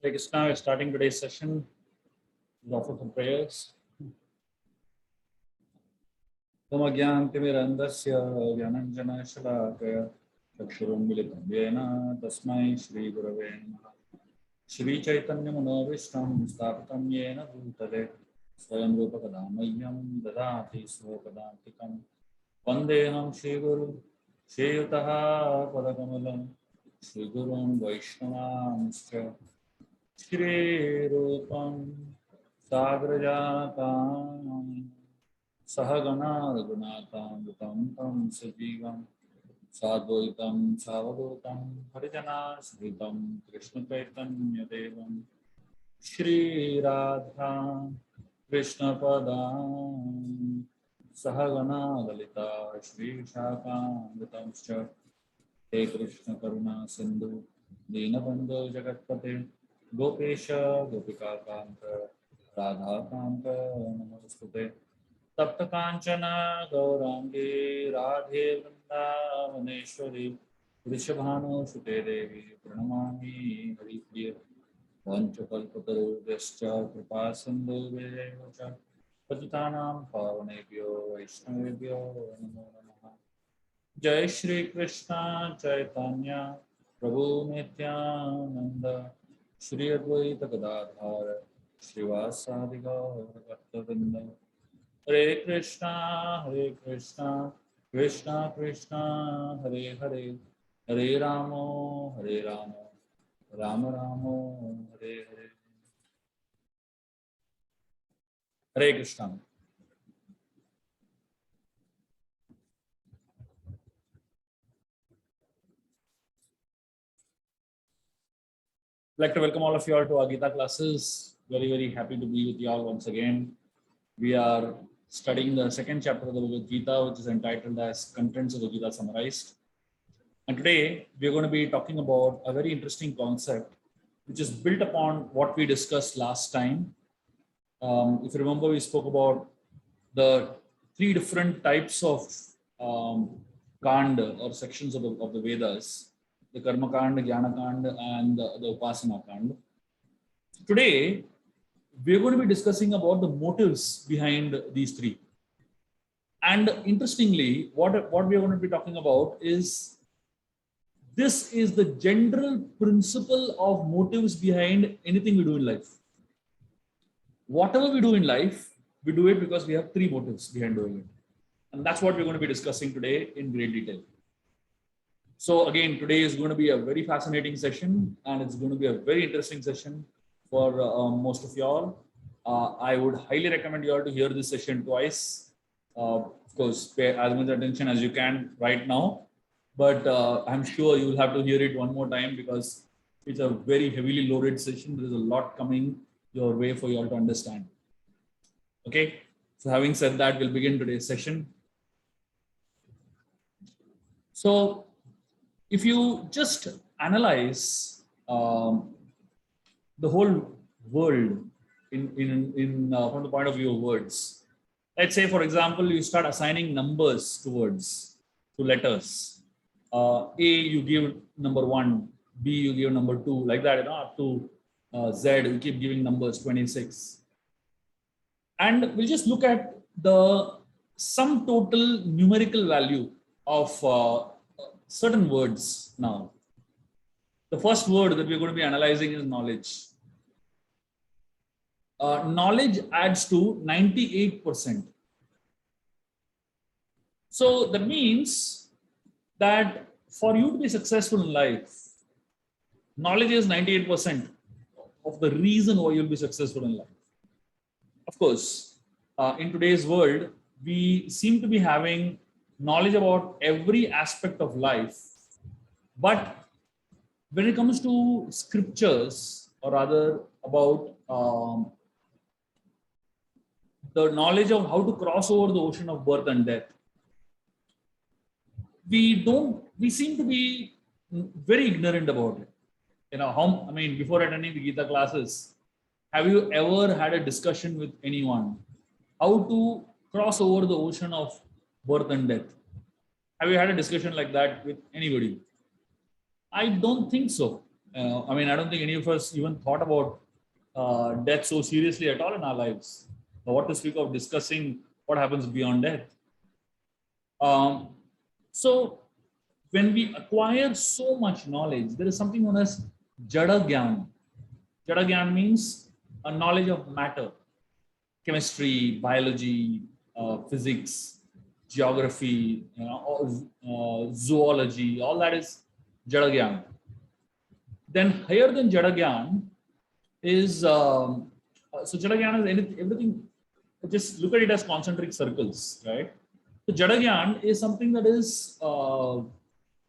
Hare Krishna, we're starting today's session. We'll offer some prayers. Tama Gyantimirandasya Gyananjana Shalakaya Chakshurummilitam Yena Tasmai Shri Gurave Namaha Shri Chaitanya Manavishtam Sthapitam Yena Bhutale Swayam Rupa Kadamayyam Dadati Svopadantikam Vandeham Shri Guru Shri Yutaha Padakamalam Shri Gurun Vaishnavamscha Shri Rupam Sagrajatam Sahagana Raghunatam Vitam Tam Sajivam Sadvaitam Savadutam Harijana Sritam Krishna Chaitanya Devam Shri Radha Krishna Padam Sahagana Lalita Shri Shakam Vitamscha He Krishna Karuna Sindhu Dinabandhu Jagatpate Gopesha Gopika Kanta Radha Kanta Namastute Tapta Kanchana Gaurangi Radhe Vrindavaneshwari Vrishabhanu Sute Devi Pranamami Haripriya Vanchakalpataru Vescha Kripa Sindhu Vevacha Patitanam Pavanebhyo Vaishnavebhyo Namo Namaha Jai Shri Krishna Chaitanya Prabhu Nityananda Shri Advaita Gadadhara Srivasadi Gaura Bhaktavinda Hare Krishna, Krishna Krishna, Hare Hare, Hare Ramo, Rama Ramo, Hare Hare. Hare Krishna. I'd like to welcome all of you all to our Gita classes. Very, very happy to be with you all once again. We are studying the second chapter of the Bhagavad Gita, which is entitled as Contents of the Gita Summarized. And today we are going to be talking about a very interesting concept, which is built upon what we discussed last time. If you remember, we spoke about the three different types of kanda or sections of the Vedas, the Karma Kanda, Jnana Kanda, and the Upasana Kanda. Today, we're going to be discussing about the motives behind these three. And interestingly, what we're going to be talking about is this is the general principle of motives behind anything we do in life. Whatever we do in life, we do it because we have three motives behind doing it. And that's what we're going to be discussing today in great detail. So again, today is going to be a very fascinating session, and it's going to be a very interesting session for most of y'all. I would highly recommend you all to hear this session twice. Of course, pay as much attention as you can right now, but I'm sure you will have to hear it one more time because it's a very heavily loaded session. There is a lot coming your way for you all to understand. Okay, so having said that, we'll begin today's session. So if you just analyze the whole world from the point of view of words, let's say, for example, you start assigning numbers to words, to letters. A, you give number 1, B, you give number 2, like that, up to Z, you keep giving numbers 26. And we'll just look at the sum total numerical value of certain words now. The first word that we're going to be analyzing is knowledge. Knowledge adds to 98%. So that means that for you to be successful in life, knowledge is 98% of the reason why you'll be successful in life. Of course, in today's world, we seem to be having knowledge about every aspect of life. But when it comes to scriptures, or rather about the knowledge of how to cross over the ocean of birth and death, we seem to be very ignorant about it. Before attending the Gita classes, have you ever had a discussion with anyone how to cross over the ocean of birth and death? Have you had a discussion like that with anybody? I don't think so. I mean, I don't think any of us even thought about death so seriously at all in our lives. What to speak of discussing what happens beyond death. Um, so when we acquire so much knowledge, there is something known as Jada Gyan. Jada Gyan means a knowledge of matter, chemistry, biology, physics, geography, zoology, all that is Jada Gyan. Then higher than Jada Gyan is, so Jada Gyan is everything, just look at it as concentric circles, right? So Jada Gyan is something that is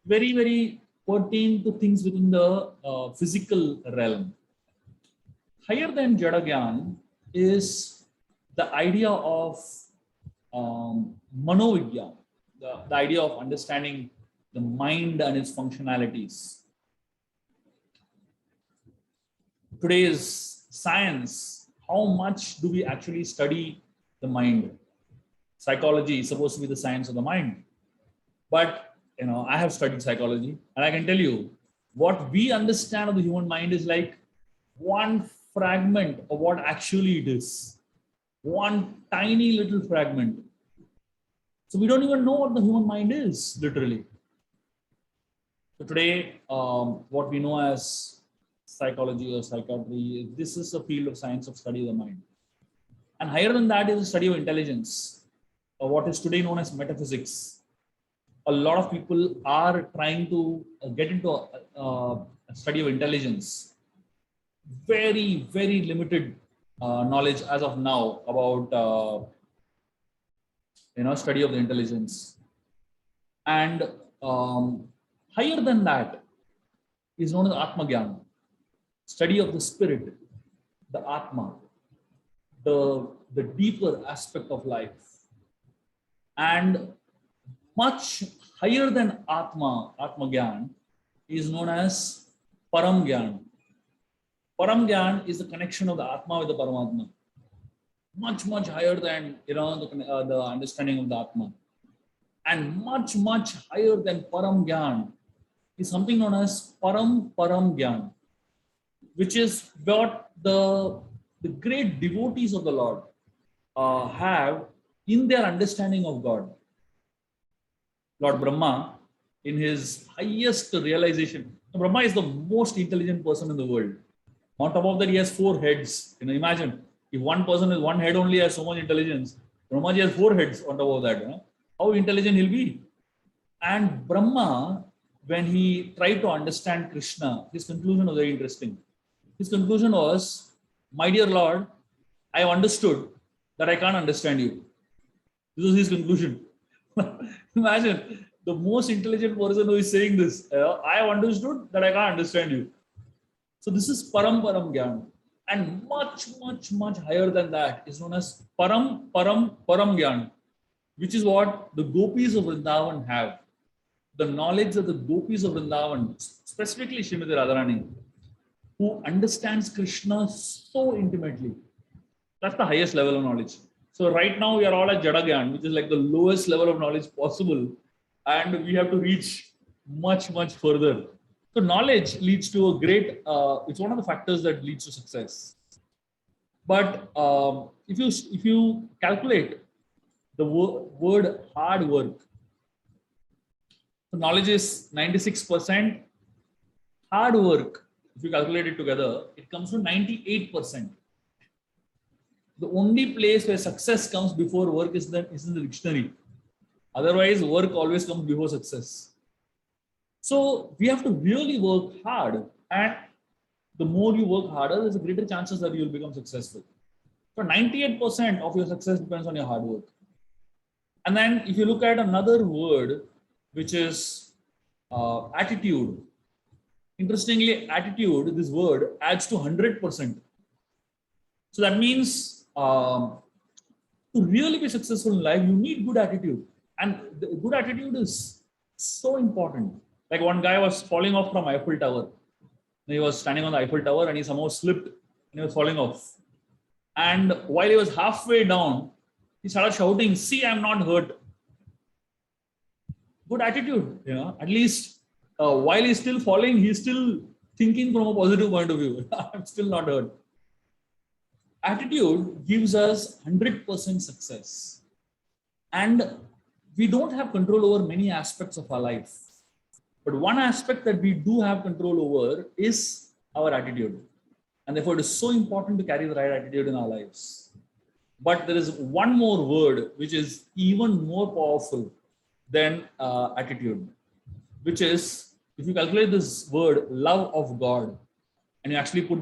very, very pertain to things within the physical realm. Higher than Jada Gyan is the idea of Manovigyan, the idea of understanding the mind and its functionalities. Today's science, how much do we actually study the mind? Psychology is supposed to be the science of the mind. But I have studied psychology, and I can tell you what we understand of the human mind is like one fragment of what actually it is. One tiny little fragment. So we don't even know what the human mind is, literally. So today, what we know as psychology or psychiatry, this is a field of science of study of the mind. And higher than that is the study of intelligence, or what is today known as metaphysics. A lot of people are trying to get into a study of intelligence. Very, very limited knowledge as of now about study of the intelligence. And higher than that is known as Atma Gyan, study of the spirit, the Atma, the deeper aspect of life. And much higher than Atma Gyan is known as Param Gyan. Param Gyan is the connection of the Atma with the Paramatma. Much, much higher than the understanding of the Atma. And much, much higher than Param Gyan is something known as Param Gyan, which is what the great devotees of the Lord have in their understanding of God. Lord Brahma, in his highest realization, Brahma is the most intelligent person in the world. On top of that, he has 4 heads. Imagine if one person with 1 head only has so much intelligence. Brahmaji has 4 heads on top of that. How intelligent he'll be. And Brahma, when he tried to understand Krishna, his conclusion was very interesting. His conclusion was, my dear Lord, I have understood that I can't understand you. This was his conclusion. Imagine the most intelligent person who is saying this. I have understood that I can't understand you. So this is Param Gyan. And much, much, much higher than that is known as Param Gyan, which is what the gopis of Vrindavan have. The knowledge of the gopis of Vrindavan, specifically Srimati Radharani, who understands Krishna so intimately. That's the highest level of knowledge. So right now we are all at Jada Gyan, which is like the lowest level of knowledge possible. And we have to reach much, much further. So knowledge leads to a great, it's one of the factors that leads to success. But if you calculate the word hard work, so knowledge is 96%, hard work, if you calculate it together, it comes to 98%. The only place where success comes before work is in the dictionary. Otherwise, work always comes before success. So we have to really work hard, and the more you work harder, there's a greater chances that you will become successful. So 98% of your success depends on your hard work. And then if you look at another word, which is attitude. Interestingly, attitude, this word adds to 100%. So that means to really be successful in life, you need good attitude. And the good attitude is so important. Like one guy was falling off from Eiffel Tower. He was standing on the Eiffel Tower and he somehow slipped and he was falling off. And while he was halfway down, he started shouting, "See, I'm not hurt." Good attitude, at least while he's still falling, he's still thinking from a positive point of view. I'm still not heard. Attitude gives us 100% success. And we don't have control over many aspects of our life. But one aspect that we do have control over is our attitude. And therefore, it is so important to carry the right attitude in our lives. But there is one more word which is even more powerful than attitude, which is, if you calculate this word, love of God, and you actually put,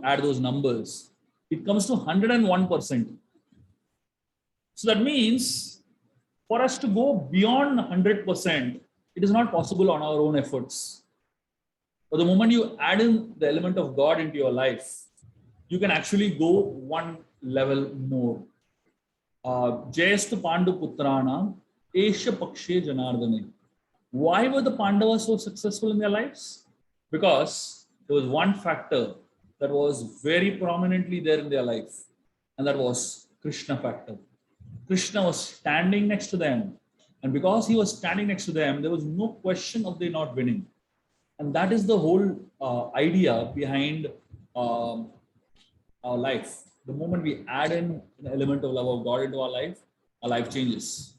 add those numbers, it comes to 101%. So that means for us to go beyond 100%, it is not possible on our own efforts. But the moment you add in the element of God into your life, you can actually go one level more. Jayastu Pandu Putrana, Esha Pakshe Janardane. Why were the Pandavas so successful in their lives? Because there was one factor that was very prominently there in their life, and that was Krishna factor. Krishna was standing next to them, and because he was standing next to them, there was no question of they not winning. And that is the whole idea behind our life. The moment we add in an element of love of God into our life changes.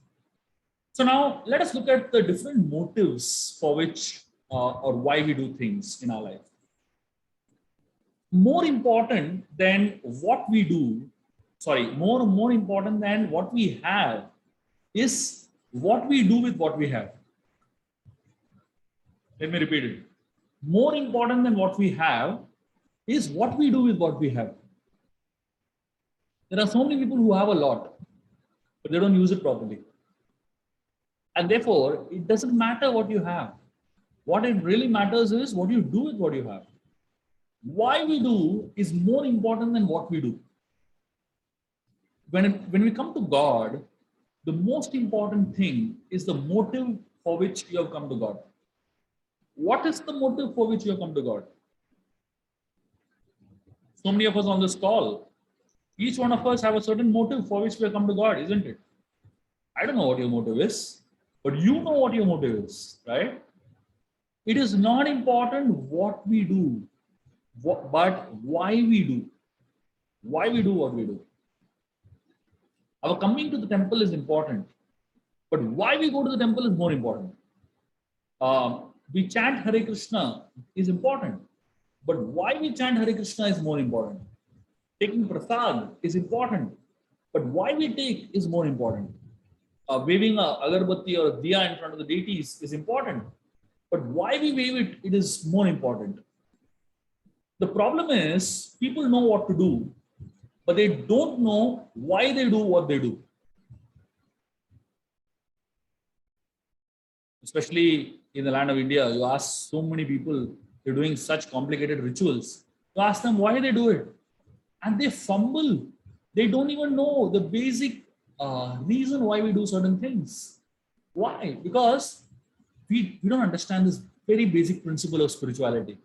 So now let us look at the different motives for which or why we do things in our life. More important than what we do, more important than what we have is what we do with what we have. Let me repeat it. More important than what we have is what we do with what we have. There are so many people who have a lot, but they don't use it properly. And therefore, it doesn't matter what you have. What it really matters is what you do with what you have. Why we do is more important than what we do. When we come to God, the most important thing is the motive for which you have come to God. What is the motive for which you have come to God? So many of us on this call, each one of us have a certain motive for which we have come to God, isn't it? I don't know what your motive is, but you know what your motive is, right? It is not important what we do, but why we do. Why we do what we do. Our coming to the temple is important, but why we go to the temple is more important. We chant Hare Krishna is important, but why we chant Hare Krishna is more important. Taking prasad is important, but why we take is more important. Waving a agarbatti or a diya in front of the deities is important, but why we wave it, it is more important. The problem is people know what to do, but they don't know why they do what they do. Especially in the land of India, you ask so many people, they're doing such complicated rituals. You ask them why they do it, and they fumble. They don't even know the basic reason why we do certain things. Why? Because we don't understand this very basic principle of spirituality.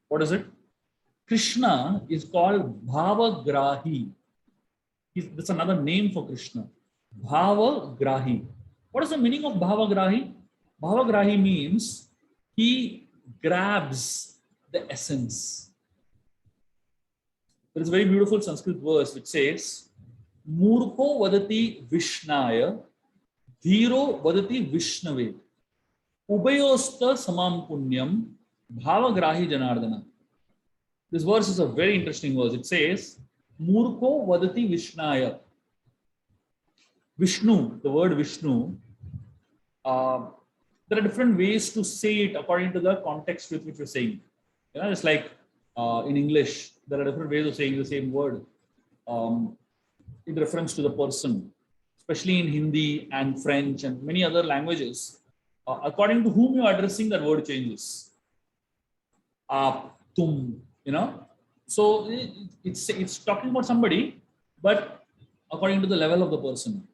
What is it? Krishna is called Bhavagrahi. That's another name for Krishna. Bhavagrahi. What is the meaning of Bhavagrahi? Bhavagrahi means he grabs the essence. There is a very beautiful Sanskrit verse which says, Murko vadati Vishnaya, Dhiro vadati Vishnave, Ubayosta samam punyam, Bhavagrahi Janardana. This verse is a very interesting verse. It says, Murko vadati Vishnaya. Vishnu, the word Vishnu, there are different ways to say it according to the context with which we're saying. It's like in English, there are different ways of saying the same word in reference to the person, especially in Hindi and French and many other languages. According to whom you are addressing, that word changes. Aap, tum, So it's talking about somebody, but according to the level of the person.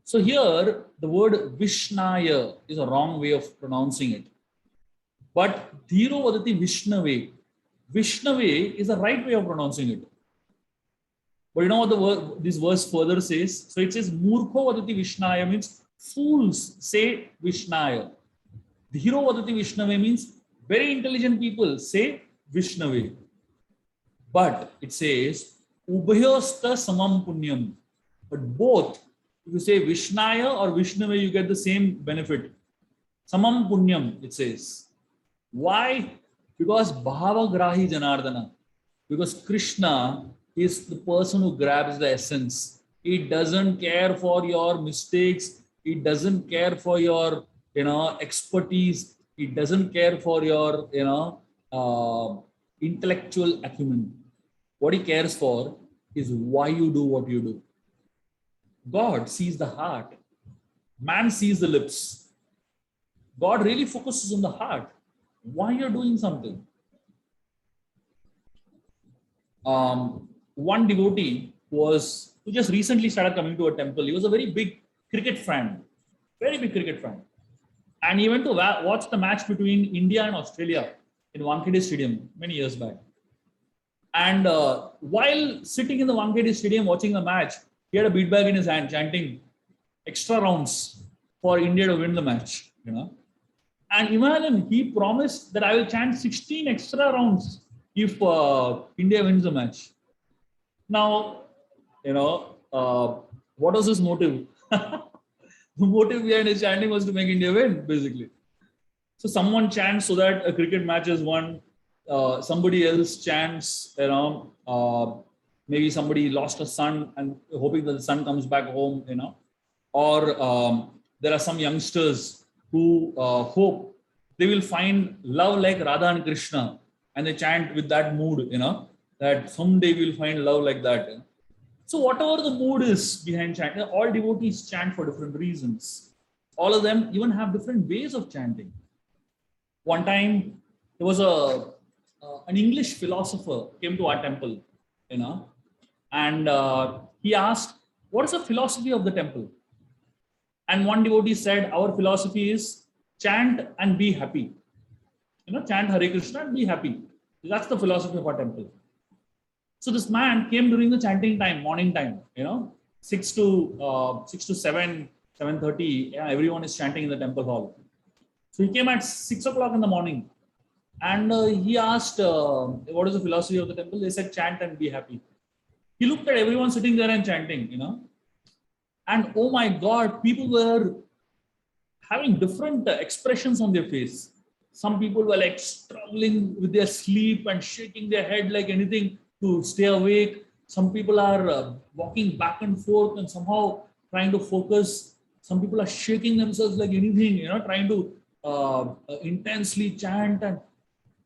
So here, the word Vishnaya is a wrong way of pronouncing it. But Dhiro vadati Vishnave. Vishnave is the right way of pronouncing it. But you know what this verse further says? So it says, Murkho vadati Vishnaya means fools say Vishnaya. Dhiro vadati Vishnave means Very intelligent people say Vishnave. But it says Ubhayosta Samam Punyam. But both, if you say Vishnaya or Vishnave, you get the same benefit. Samam Punyam, it says. Why? Because Bhavagrahi Janardana. Because Krishna is the person who grabs the essence. He doesn't care for your mistakes. He doesn't care for your, expertise. He doesn't care for your, intellectual acumen. What he cares for is why you do what you do. God sees the heart. Man sees the lips. God really focuses on the heart. Why you're doing something. One devotee who just recently started coming to a temple. He was a very big cricket fan, very big cricket fan. And he went to watch the match between India and Australia in Wankhede Stadium many years back. And while sitting in the Wankhede Stadium watching the match, he had a beat bag in his hand chanting extra rounds for India to win the match, And imagine, he promised that I will chant 16 extra rounds if India wins the match. Now, what was his motive? The motive behind his chanting was to make India win, basically. So someone chants so that a cricket match is won. Somebody else chants, maybe somebody lost a son and hoping that the son comes back home, Or there are some youngsters who hope they will find love like Radha and Krishna, and they chant with that mood, that someday we'll find love like that. So whatever the mood is behind chanting, all devotees chant for different reasons. All of them even have different ways of chanting. One time, there was an English philosopher came to our temple, and he asked, "What is the philosophy of the temple?" And one devotee said, "Our philosophy is chant and be happy. Chant Hare Krishna and be happy. That's the philosophy of our temple." So this man came during the chanting time, morning time, 6 to 7, 7:30. Yeah, everyone is chanting in the temple hall. So he came at 6 o'clock in the morning, and he asked, "What is the philosophy of the temple?" They said, "Chant and be happy." He looked at everyone sitting there and chanting, and oh my God, people were having different expressions on their face. Some people were like struggling with their sleep and shaking their head like anything to stay awake. Some people are walking back and forth and somehow trying to focus. Some people are shaking themselves like anything, trying to intensely chant.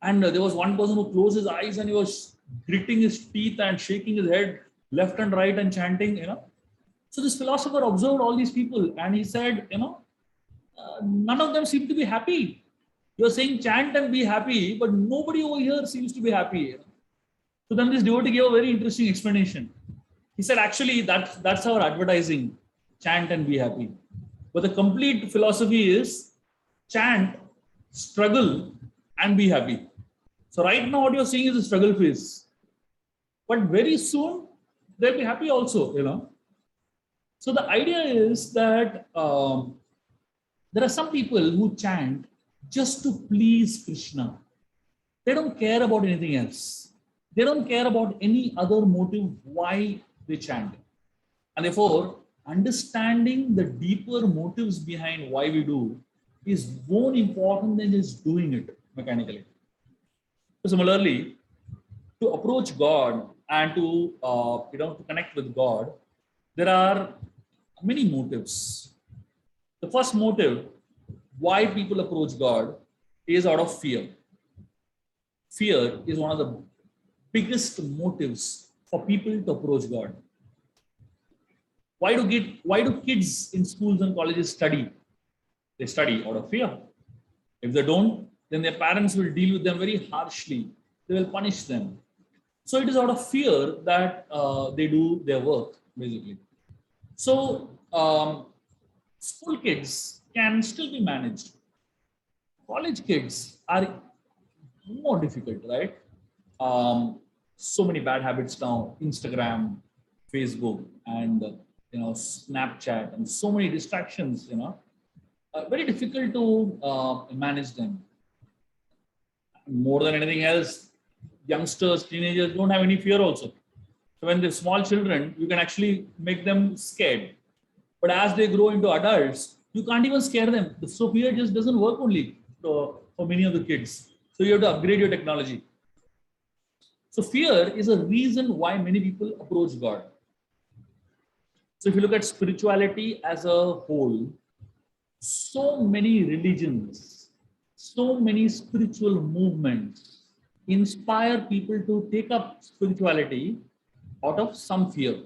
And there was one person who closed his eyes and he was gritting his teeth and shaking his head left and right and chanting, So this philosopher observed all these people and he said, none of them seem to be happy. You're saying chant and be happy, but nobody over here seems to be happy. So then this devotee gave a very interesting explanation. He said, actually, that's our advertising, chant and be happy. But the complete philosophy is chant, struggle, and be happy. So right now what you're seeing is a struggle phase. But very soon, they'll be happy also, So the idea is that there are some people who chant just to please Krishna. They don't care about anything else. They don't care about any other motive why they chant. And therefore, understanding the deeper motives behind why we do is more important than just doing it mechanically. So similarly, to approach God and to connect with God, there are many motives. The first motive why people approach God is out of fear. Fear is one of the biggest motives for people to approach God. Why do kids in schools and colleges study? They study out of fear. If they don't, then their parents will deal with them very harshly. They will punish them. So it is out of fear that they do their work, basically. So school kids can still be managed. College kids are more difficult, right? So many bad habits now: Instagram, Facebook, and Snapchat, and so many distractions. Very difficult to manage them. more than anything else, youngsters, teenagers don't have any fear also. So when they're small children, you can actually make them scared. But as they grow into adults, you can't even scare them. So fear just doesn't work only for many of the kids. So you have to upgrade your technology. So fear is a reason why many people approach God. So if you look at spirituality as a whole, so many religions, so many spiritual movements inspire people to take up spirituality out of some fear.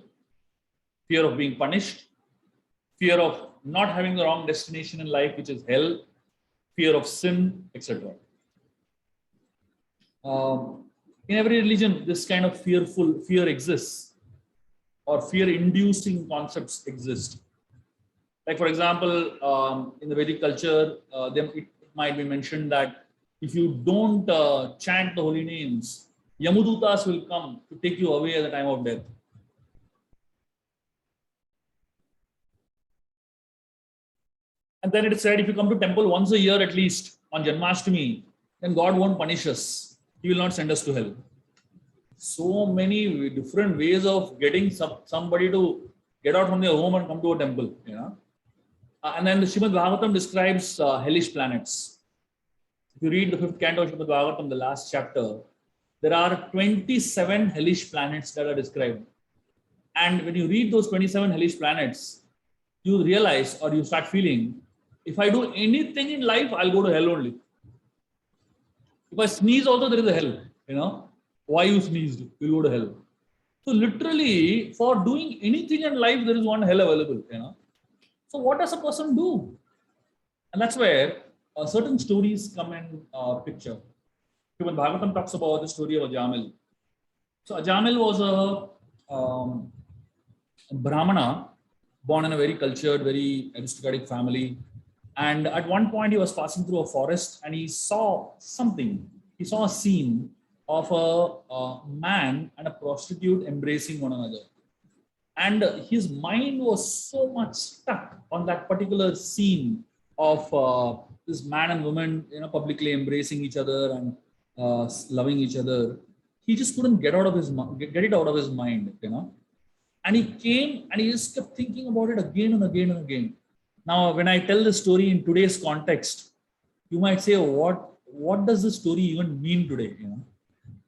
Fear of being punished, fear of not having the wrong destination in life, which is hell, fear of sin, etc. In every religion, this kind of fear exists, or fear-inducing concepts exist. Like, for example, in the Vedic culture, it might be mentioned that if you don't chant the holy names, Yamudutas will come to take you away at the time of death. And then it is said, if you come to temple once a year at least on Janmashtami, then God won't punish us. He will not send us to hell. So many different ways of getting somebody to get out from their home and come to a temple. And then the Srimad Bhagavatam describes hellish planets. If you read the 5th canto of Srimad Bhagavatam, the last chapter, there are 27 hellish planets that are described. And when you read those 27 hellish planets, you realize, or you start feeling, if I do anything in life, I'll go to hell only. If I sneeze also, there is a hell. Why you sneezed, you'll go to hell. So literally, for doing anything in life, there is one hell available. So what does a person do? And that's where certain stories come in picture. When Bhagavatam talks about the story of Ajamil. So Ajamil was a Brahmana born in a very cultured, very aristocratic family. And at one point, he was passing through a forest and he saw something. He saw a scene of a man and a prostitute embracing one another. And his mind was so much stuck on that particular scene of this man and woman, publicly embracing each other and loving each other. He just couldn't get it out of his mind. And he came and he just kept thinking about it again and again and again. Now, when I tell this story in today's context, you might say, what does this story even mean today?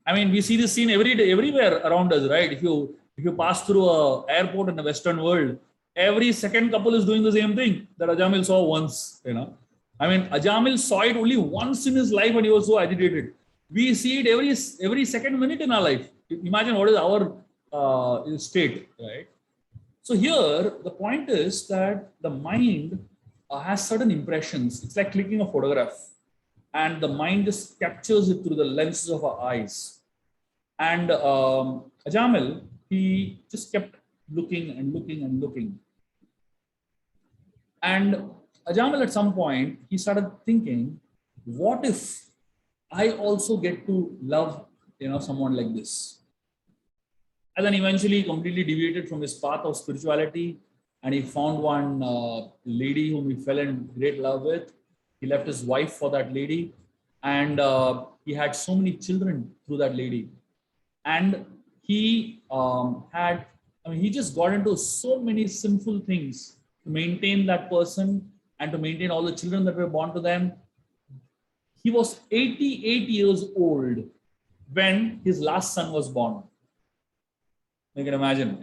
I mean, we see this scene every day, everywhere around us, right? If you pass through an airport in the Western world, every second couple is doing the same thing that Ajamil saw once. I mean, Ajamil saw it only once in his life and he was so agitated. We see it every second minute in our life. Imagine what is our state, right? So here, the point is that the mind has certain impressions. It's like clicking a photograph. And the mind just captures it through the lenses of our eyes. And Ajamil, he just kept looking and looking and looking. And Ajamil, at some point, he started thinking, what if I also get to love, someone like this? And then eventually completely deviated from his path of spirituality. And he found one lady whom he fell in great love with. He left his wife for that lady. And he had so many children through that lady. And he he just got into so many sinful things to maintain that person and to maintain all the children that were born to them. He was 88 years old when his last son was born. You can imagine,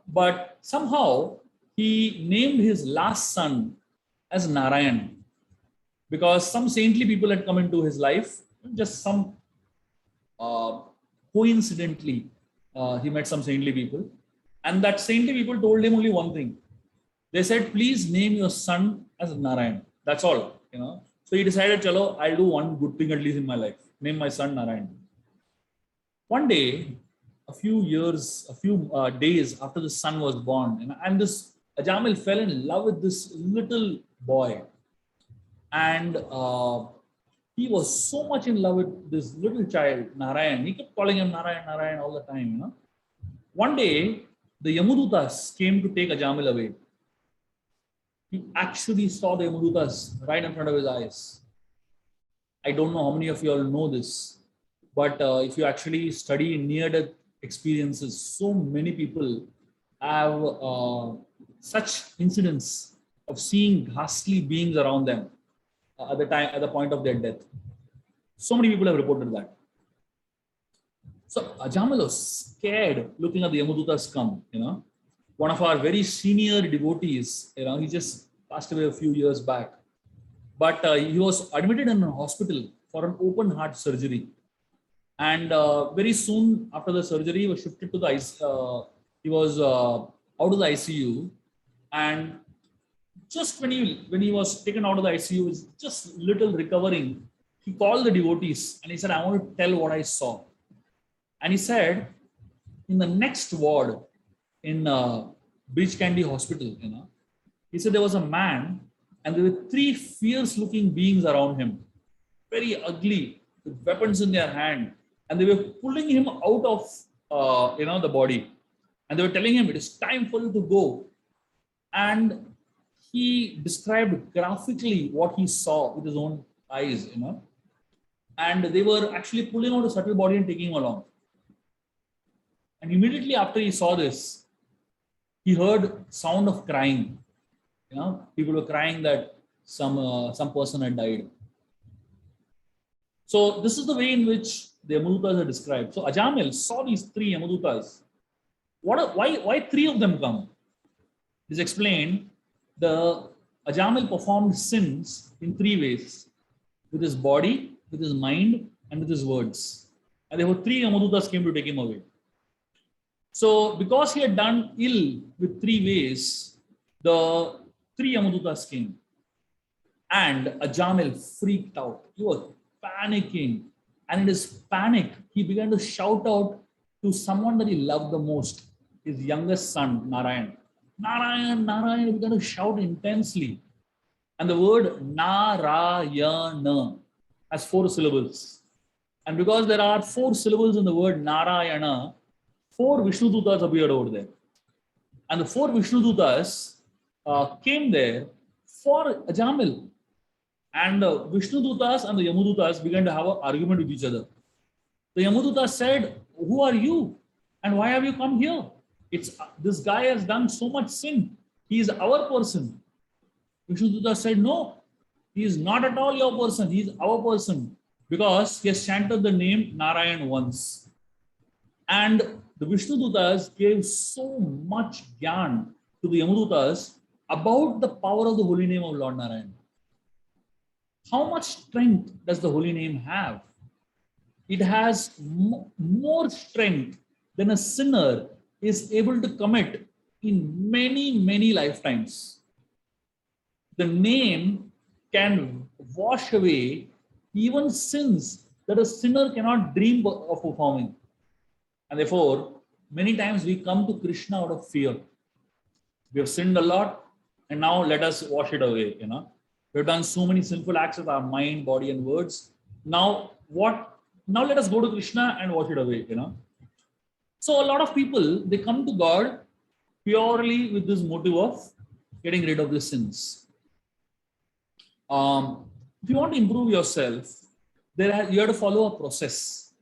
but somehow he named his last son as Narayan because some saintly people had come into his life. Just some coincidentally, he met some saintly people, and that saintly people told him only one thing. They said, "Please name your son as Narayan." That's all, So he decided, "Chalo, I'll do one good thing at least in my life. Name my son Narayan." One day, a few days after the son was born, and this Ajamil fell in love with this little boy, and he was so much in love with this little child, Narayan. He kept calling him Narayan, Narayan all the time. One day, the Yamudutas came to take Ajamil away. He actually saw the Yamudutas right in front of his eyes. I don't know how many of you all know this, but if you actually study near-death experiences, so many people have such incidents of seeing ghastly beings around them at the point of their death. So many people have reported that. So Ajamal was scared looking at the Yamadutas come, one of our very senior devotees, he just passed away a few years back. But he was admitted in a hospital for an open heart surgery. And very soon after the surgery, he was shifted to the he was out of the ICU. And just when he was taken out of the ICU, was just little recovering, he called the devotees and he said, I want to tell what I saw. And he said, in the next ward in Beach Candy Hospital, he said there was a man and there were three fierce looking beings around him, very ugly, with weapons in their hand. And they were pulling him out of, the body. And they were telling him, it is time for you to go. And he described graphically what he saw with his own eyes, And they were actually pulling out a subtle body and taking him along. And immediately after he saw this, he heard sound of crying. People were crying that some person had died. So this is the way in which the Yamadutas are described. So Ajamil saw these three Yamadutas. Why three of them come? It is explained. The Ajamil performed sins in three ways: with his body, with his mind, and with his words. And there were three Yamadutas came to take him away. So because he had done ill with three ways, the three Yamadutas came. And Ajamil freaked out. He was panicking. And in his panic, he began to shout out to someone that he loved the most, his youngest son, Narayan. Narayan, Narayan, he began to shout intensely. And the word Narayana has 4 syllables. And because there are 4 syllables in the word Narayana, 4 Vishnudutas appeared over there. And the 4 Vishnudutas came there for Ajamil. And the Vishnudutas and the Yamadutas began to have an argument with each other. The Yamadutas said, who are you? And why have you come here? This guy has done so much sin. He is our person. Vishnudutas said, no, he is not at all your person. He is our person. Because he has chanted the name Narayan once. And the Vishnudutas gave so much gyan to the Yamadutas about the power of the holy name of Lord Narayan. How much strength does the holy name have? It has more strength than a sinner is able to commit in many, many lifetimes. The name can wash away even sins that a sinner cannot dream of performing. And therefore, many times we come to Krishna out of fear. We have sinned a lot, and now let us wash it away, We've done so many sinful acts with our mind, body, and words. Now let us go to Krishna and wash it away, So a lot of people, they come to God purely with this motive of getting rid of the sins. If you want to improve yourself, you have to follow a process.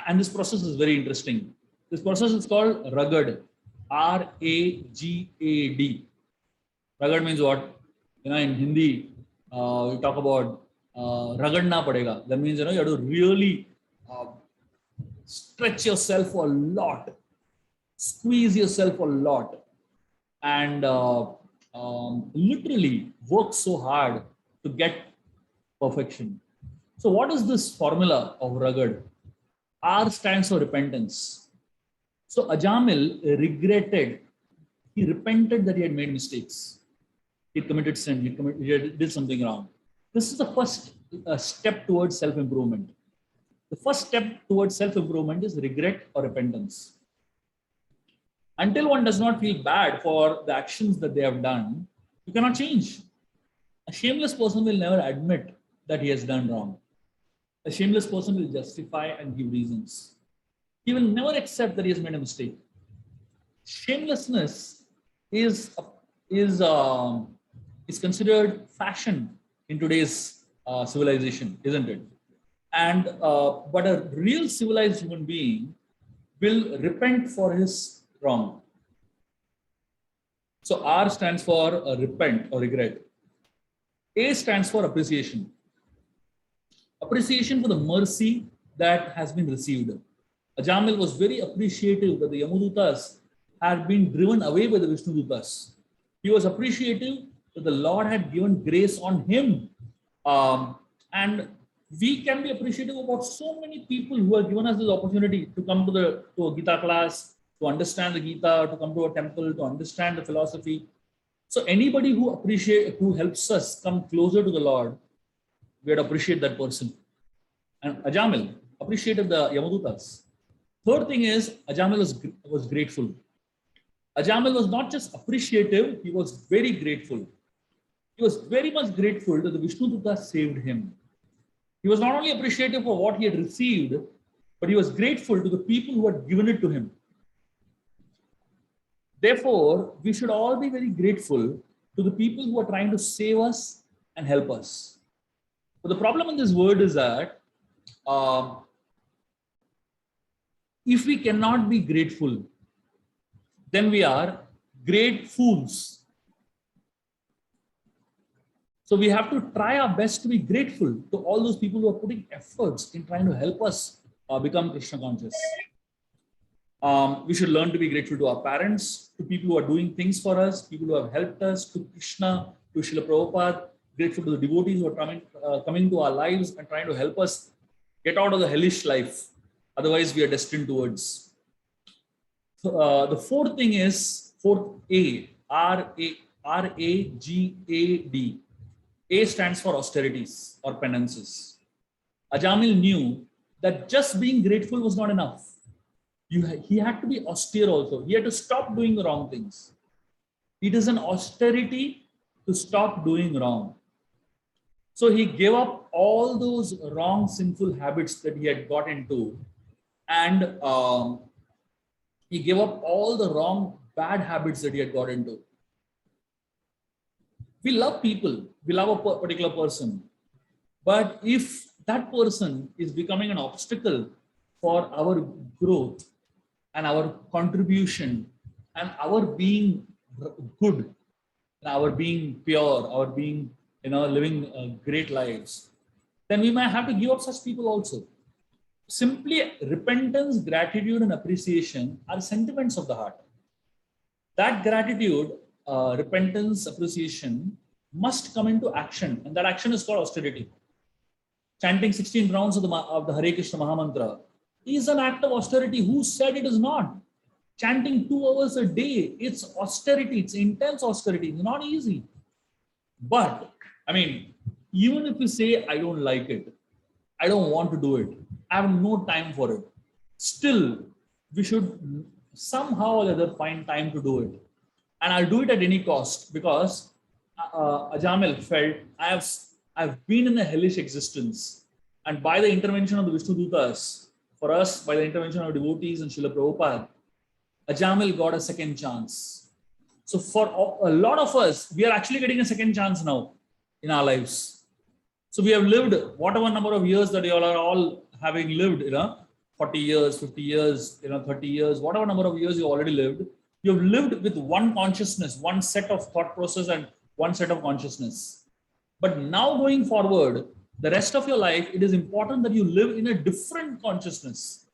And this process is very interesting. This process is called Ragad. R-A-G-A-D. Ragad means what? In Hindi, we talk about ragadna padega. That means, you have to really stretch yourself a lot, squeeze yourself a lot, and literally work so hard to get perfection. So what is this formula of Ragad? R stands for repentance. So Ajamil regretted, he repented that he had made mistakes. He committed sin, he did something wrong. This is the first step towards self-improvement. The first step towards self-improvement is regret or repentance. Until one does not feel bad for the actions that they have done, you cannot change. A shameless person will never admit that he has done wrong. A shameless person will justify and give reasons. He will never accept that he has made a mistake. Shamelessness is considered fashion in today's civilization, isn't it? And but a real civilized human being will repent for his wrong. So R stands for repent or regret. A stands for appreciation. Appreciation for the mercy that has been received. Ajamil was very appreciative that the Yamadutas had been driven away by the Vishnudutas. He was appreciative that the Lord had given grace on him. And we can be appreciative about so many people who have given us this opportunity to come to a Gita class, to understand the Gita, to come to a temple, to understand the philosophy. So anybody who helps us come closer to the Lord, we would appreciate that person. And Ajamil appreciated the Yamadutas. Third thing is, Ajamil was grateful. Ajamil was not just appreciative, he was very grateful. He was very much grateful that the Vishnudutas saved him. He was not only appreciative for what he had received, but he was grateful to the people who had given it to him. Therefore, we should all be very grateful to the people who are trying to save us and help us. But the problem in this world is that if we cannot be grateful, then we are great fools. So we have to try our best to be grateful to all those people who are putting efforts in trying to help us become Krishna conscious. We should learn to be grateful to our parents, to people who are doing things for us, people who have helped us, to Krishna, to Srila Prabhupada, grateful to the devotees who are coming to our lives and trying to help us get out of the hellish life. Otherwise, we are destined towards. The fourth thing is, fourth A, R-A-G-A-D. A stands for austerities or penances. Ajamil knew that just being grateful was not enough. He had to be austere also. He had to stop doing the wrong things. It is an austerity to stop doing wrong. So he gave up all those wrong, sinful habits that he had got into, and he gave up all the wrong, bad habits that he had got into. We love people, we love a particular person, but if that person is becoming an obstacle for our growth and our contribution and our being good, and our being pure, our being, living great lives, then we might have to give up such people also. Simply repentance, gratitude, and appreciation are sentiments of the heart. That gratitude, repentance, appreciation must come into action, and that action is called austerity. Chanting 16 rounds of the Hare Krishna Mahamantra is an act of austerity. Who said it is not? Chanting 2 hours a day, it's austerity, it's intense austerity, it's not easy. But even if you say, I don't like it, I don't want to do it, I have no time for it, still we should somehow or other find time to do it. And I'll do it at any cost, because Ajamil felt, I've been in a hellish existence, and by the intervention of the Vishnudutas, for us, by the intervention of devotees and Srila Prabhupada, Ajamil got a second chance. So for a lot of us, we are actually getting a second chance now in our lives. So we have lived whatever number of years that you all are all having lived, 40 years, 50 years, 30 years, whatever number of years you already lived, you have lived with one consciousness, one set of thought process and one set of consciousness. But now going forward, the rest of your life, it is important that you live in a different consciousness.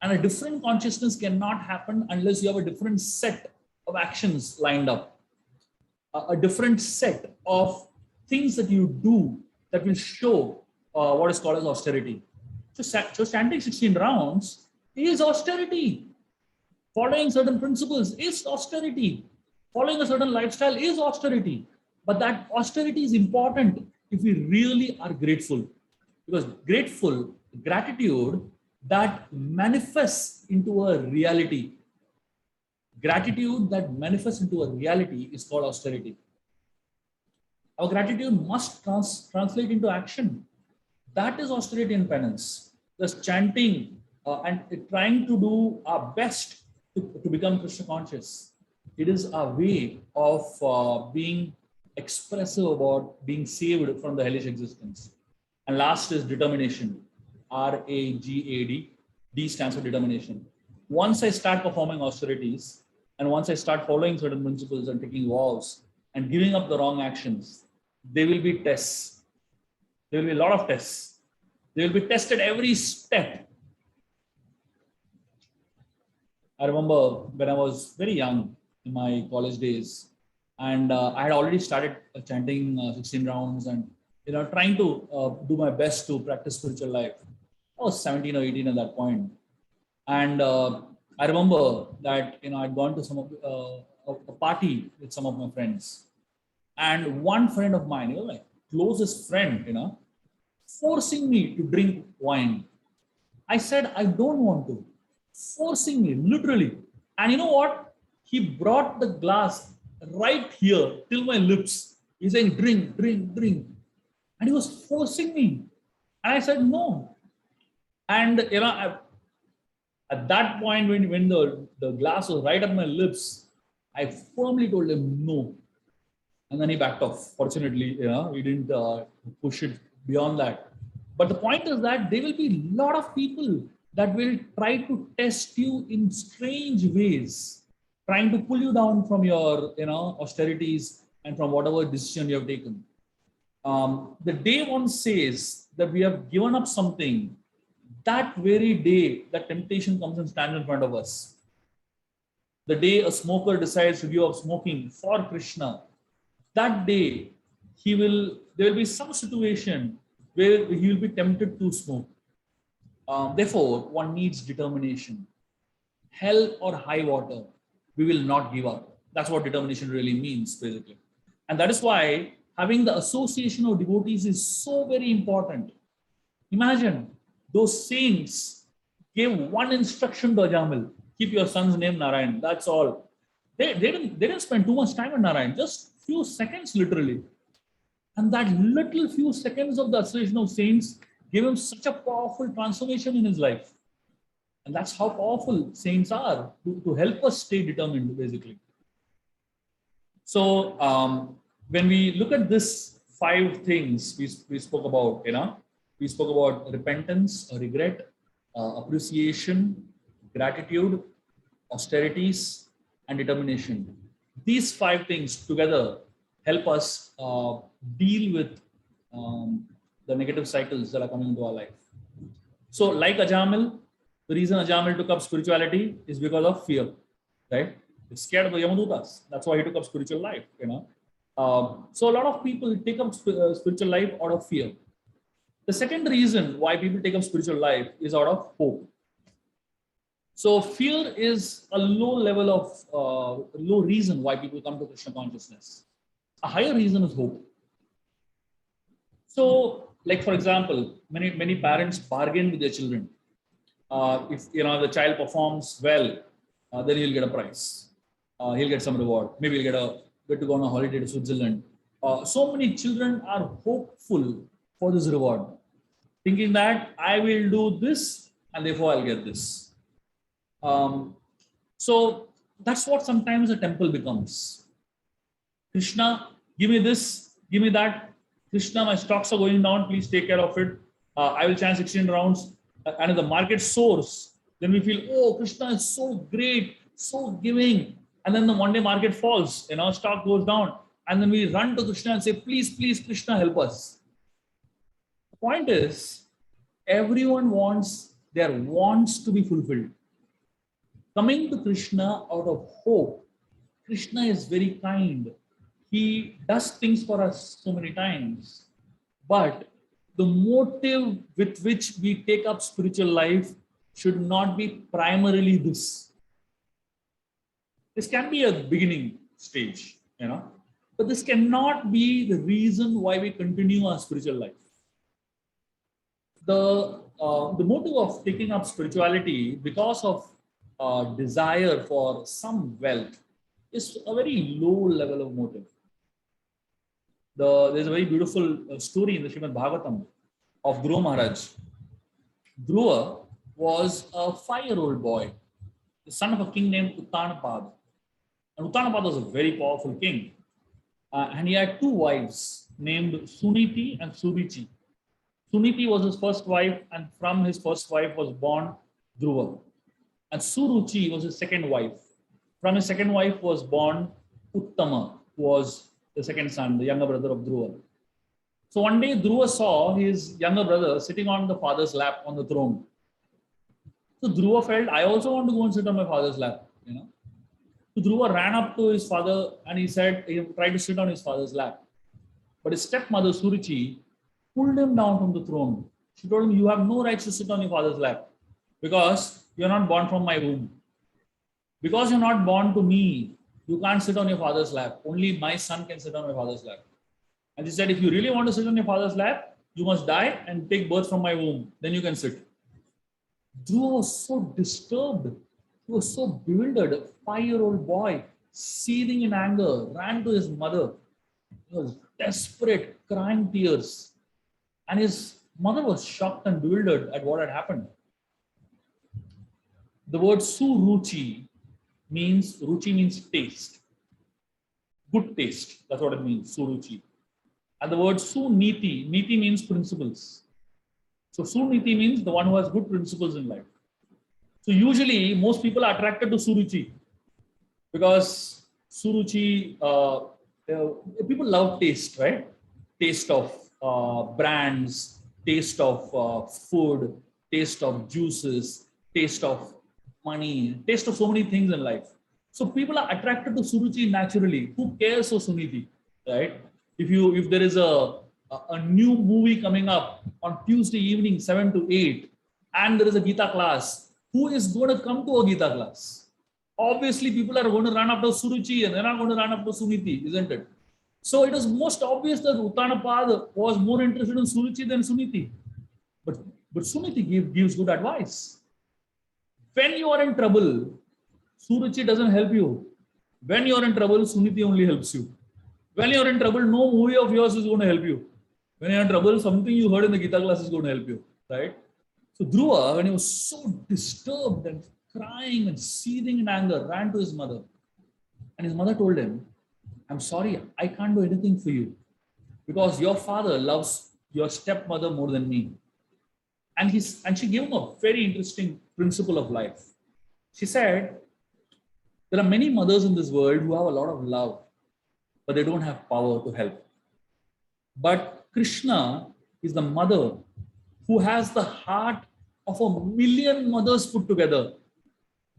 And a different consciousness cannot happen unless you have a different set of actions lined up. A different set of things that you do that will show what is called as austerity. So chanting 16 rounds is austerity. Following certain principles is austerity. Following a certain lifestyle is austerity. But that austerity is important if we really are grateful. Because gratitude that manifests into a reality. Gratitude that manifests into a reality is called austerity. Our gratitude must translate into action. That is austerity and penance. Just chanting and trying to do our best to become Krishna conscious. It is a way of being expressive about being saved from the hellish existence. And last is determination. RAGAD. D stands for determination. Once I start performing austerities and once I start following certain principles and taking vows and giving up the wrong actions, there will be tests. There will be a lot of tests. They will be tested every step. I remember when I was very young in my college days, and I had already started chanting 16 rounds and trying to do my best to practice spiritual life. I was 17 or 18 at that point, and I remember that I'd gone to some of a party with some of my friends, and one friend of mine, like closest friend, forcing me to drink wine. I said I don't want to, forcing me literally, and you know what? He brought the glass right here till my lips. He's saying, drink, drink, drink. And he was forcing me. And I said, no. And, at that point, when the glass was right at my lips, I firmly told him no. And then he backed off. Fortunately, we didn't push it beyond that. But the point is that there will be a lot of people that will try to test you in strange ways, trying to pull you down from your austerities and from whatever decision you have taken. The day one says that we have given up something, that very day that temptation comes and stands in front of us. The day a smoker decides to give up smoking for Krishna, that day there will be some situation where he will be tempted to smoke. Therefore, one needs determination. Hell or high water, we will not give up. That's what determination really means, basically. And that is why having the association of devotees is so very important. Imagine those saints gave one instruction to Ajamil: keep your son's name Narayan. That's all. They didn't spend too much time on Narayan, just few seconds literally. And that little few seconds of the association of saints gave him such a powerful transformation in his life. And that's how powerful saints are to help us stay determined, basically. So when we look at this 5 things we spoke about, we spoke about repentance, regret, appreciation, gratitude, austerities, and determination. These 5 things together help us deal with the negative cycles that are coming into our life. So like Ajamil, the reason Ajamil took up spirituality is because of fear, right? He's scared of the Yamadutas. That's why he took up spiritual life, So a lot of people take up spiritual life out of fear. The second reason why people take up spiritual life is out of hope. So fear is a low reason why people come to Krishna consciousness. A higher reason is hope. So, like for example, many parents bargain with their children. If the child performs well, then he'll get a prize. He'll get some reward. Maybe he'll get to go on a holiday to Switzerland. So many children are hopeful for this reward, thinking that I will do this and therefore I'll get this. So that's what sometimes a temple becomes. Krishna, give me this, give me that. Krishna, my stocks are going down, please take care of it. I will chant 16 rounds. And if the market soars, then we feel, oh, Krishna is so great, so giving. And then the one day market falls, stock goes down. And then we run to Krishna and say, please, please, Krishna, help us. The point is, everyone wants their wants to be fulfilled. Coming to Krishna out of hope, Krishna is very kind. He does things for us so many times. But the motive with which we take up spiritual life should not be primarily this. This can be a beginning stage, but this cannot be the reason why we continue our spiritual life. The motive of taking up spirituality because of desire for some wealth is a very low level of motive. There's a very beautiful story in the Srimad Bhagavatam of Dhruva Maharaj. Dhruva was a 5-year-old boy, the son of a king named Uttanapad. And Uttanapad was a very powerful king. And he had 2 wives named Suniti and Suruchi. Suniti was his first wife, and from his first wife was born Dhruva. And Suruchi was his second wife. From his second wife was born Uttama, who was the second son, the younger brother of Dhruva. So one day Dhruva saw his younger brother sitting on the father's lap on the throne. So Dhruva felt, I also want to go and sit on my father's lap. So Dhruva ran up to his father and he tried to sit on his father's lap. But his stepmother Suruchi pulled him down from the throne. She told him, you have no rights to sit on your father's lap because you're not born from my womb. Because you're not born to me, you can't sit on your father's lap. Only my son can sit on my father's lap. And she said, if you really want to sit on your father's lap, you must die and take birth from my womb. Then you can sit. Dhruva was so disturbed. He was so bewildered. A 5-year-old boy, seething in anger, ran to his mother. He was desperate, crying tears. And his mother was shocked and bewildered at what had happened. The word Suruchi means taste. Good taste. That's what it means, Suruchi. And the word Suniti, Niti means principles. So Suniti means the one who has good principles in life. So usually most people are attracted to Suruchi because Suruchi, people love taste, right? Taste of brands, taste of food, taste of juices, taste of money, taste of so many things in life. So people are attracted to Suruchi naturally. Who cares for Suniti, right? If there is a new movie coming up on Tuesday evening, 7 to 8, and there is a Gita class, who is going to come to a Gita class? Obviously, people are going to run after Suruchi and they're not going to run after Suniti, isn't it? So it is most obvious that Uttanapad was more interested in Suruchi than Suniti. But Suniti gives good advice. When you are in trouble, Suruchi doesn't help you. When you are in trouble, Suniti only helps you. When you are in trouble, no movie of yours is going to help you. When you are in trouble, something you heard in the Gita class is going to help you, right? So Dhruva, when he was so disturbed and crying and seething in anger, ran to his mother. And his mother told him, I'm sorry, I can't do anything for you because your father loves your stepmother more than me. And she gave him a very interesting principle of life. She said, there are many mothers in this world who have a lot of love, but they don't have power to help. But Krishna is the mother who has the heart of 1,000,000 mothers put together,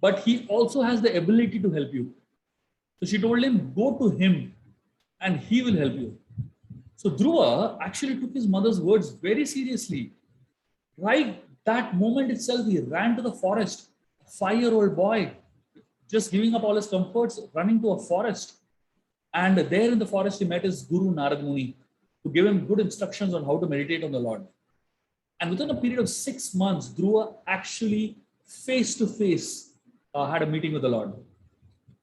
but he also has the ability to help you. So she told him, go to him and he will help you. So Dhruva actually took his mother's words very seriously. Right that moment itself, he ran to the forest, a 5-year-old boy, just giving up all his comforts, running to a forest. And there in the forest, he met his guru, Narad Muni, to give him good instructions on how to meditate on the Lord. And within a period of 6 months, Dhruva actually face-to-face had a meeting with the Lord.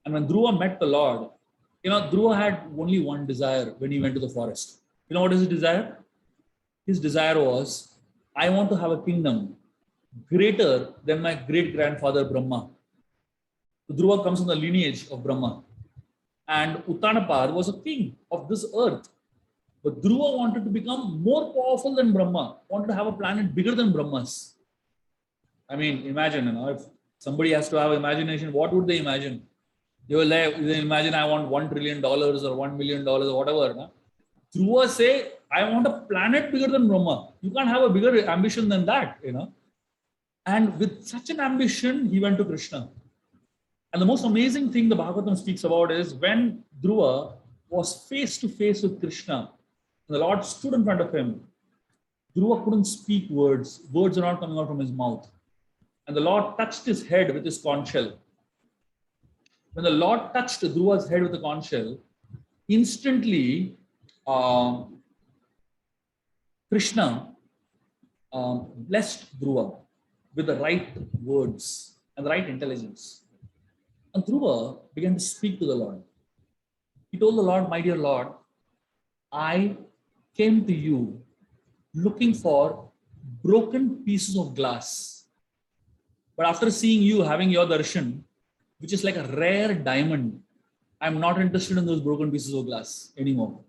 And when Dhruva met the Lord, Dhruva had only one desire when he went to the forest. You know what is his desire? His desire was, I want to have a kingdom greater than my great-grandfather Brahma. So Dhruva comes from the lineage of Brahma. And Uttanapad was a king of this earth. But Dhruva wanted to become more powerful than Brahma, wanted to have a planet bigger than Brahma's. I mean, imagine, if somebody has to have imagination, what would they imagine? They imagine I want $1 trillion or $1 million or whatever. No? Dhruva say, I want a planet bigger than Brahma. You can't have a bigger ambition than that, And with such an ambition, he went to Krishna. And the most amazing thing the Bhagavatam speaks about is when Dhruva was face to face with Krishna, and the Lord stood in front of him, Dhruva couldn't speak words. Words are not coming out from his mouth. And the Lord touched his head with his conch shell. When the Lord touched Dhruva's head with the conch shell, instantly Krishna blessed Dhruva with the right words and the right intelligence. And Dhruva began to speak to the Lord. He told the Lord, my dear Lord, I came to you looking for broken pieces of glass. But after seeing you having your darshan, which is like a rare diamond, I'm not interested in those broken pieces of glass anymore.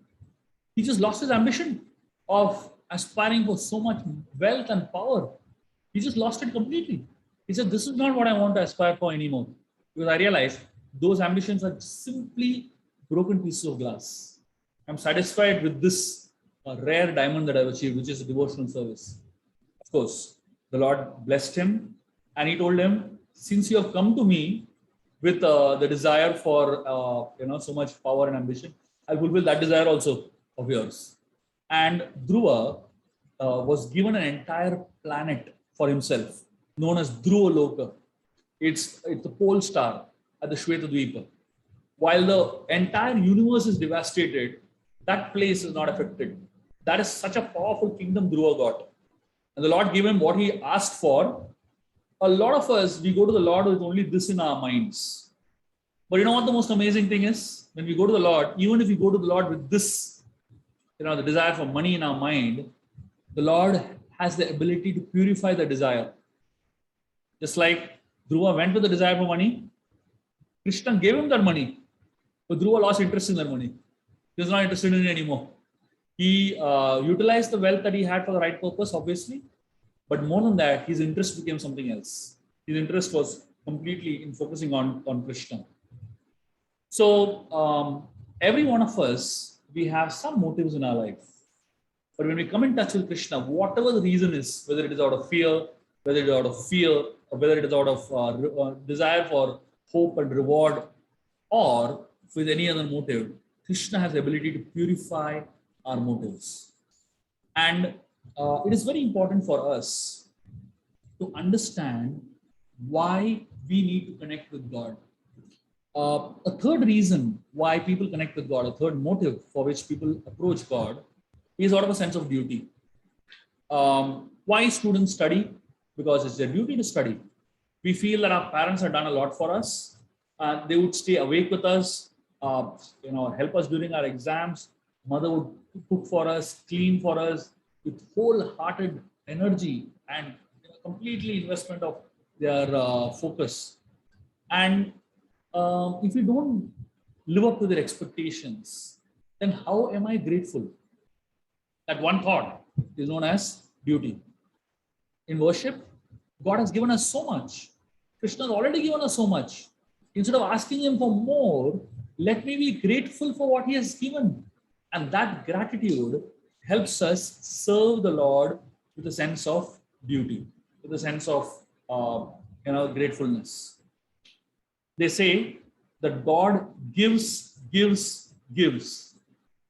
He just lost his ambition of aspiring for so much wealth and power. He just lost it completely. He said, this is not what I want to aspire for anymore. Because I realized those ambitions are simply broken pieces of glass. I'm satisfied with this rare diamond that I've achieved, which is a devotional service. Of course, the Lord blessed him and he told him, since you have come to me with the desire for so much power and ambition, I'll fulfill that desire also of yours. And Dhruva was given an entire planet for himself, known as Dhruva Loka. It's the pole star at the Shweta. While the entire universe is devastated, that place is not affected. That is such a powerful kingdom Dhruva got. And the Lord gave him what he asked for. A lot of us, we go to the Lord with only this in our minds. But you know what the most amazing thing is? When we go to the Lord, even if we go to the Lord with this, the desire for money in our mind, the Lord has the ability to purify the desire. Just like Dhruva went with the desire for money, Krishna gave him that money. But Dhruva lost interest in that money. He was not interested in it anymore. He utilized the wealth that he had for the right purpose, obviously. But more than that, his interest became something else. His interest was completely in focusing on Krishna. So every one of us, we have some motives in our life. But when we come in touch with Krishna, whatever the reason is, whether it is out of fear, whether it is out of fear, or whether it is out of desire for hope and reward, or with any other motive, Krishna has the ability to purify our motives. And it is very important for us to understand why we need to connect with God. A third reason why people connect with God, a third motive for which people approach God, is out of a sense of duty. Why students study? Because it's their duty to study. We feel that our parents have done a lot for us. They would stay awake with us, help us during our exams. Mother would cook for us, clean for us, with wholehearted energy and completely investment of their focus. And if we don't live up to their expectations, then how am I grateful? That one thought is known as duty. In worship, God has given us so much. Krishna has already given us so much. Instead of asking him for more, let me be grateful for what he has given. And that gratitude helps us serve the Lord with a sense of duty, with a sense of gratefulness. They say that God gives,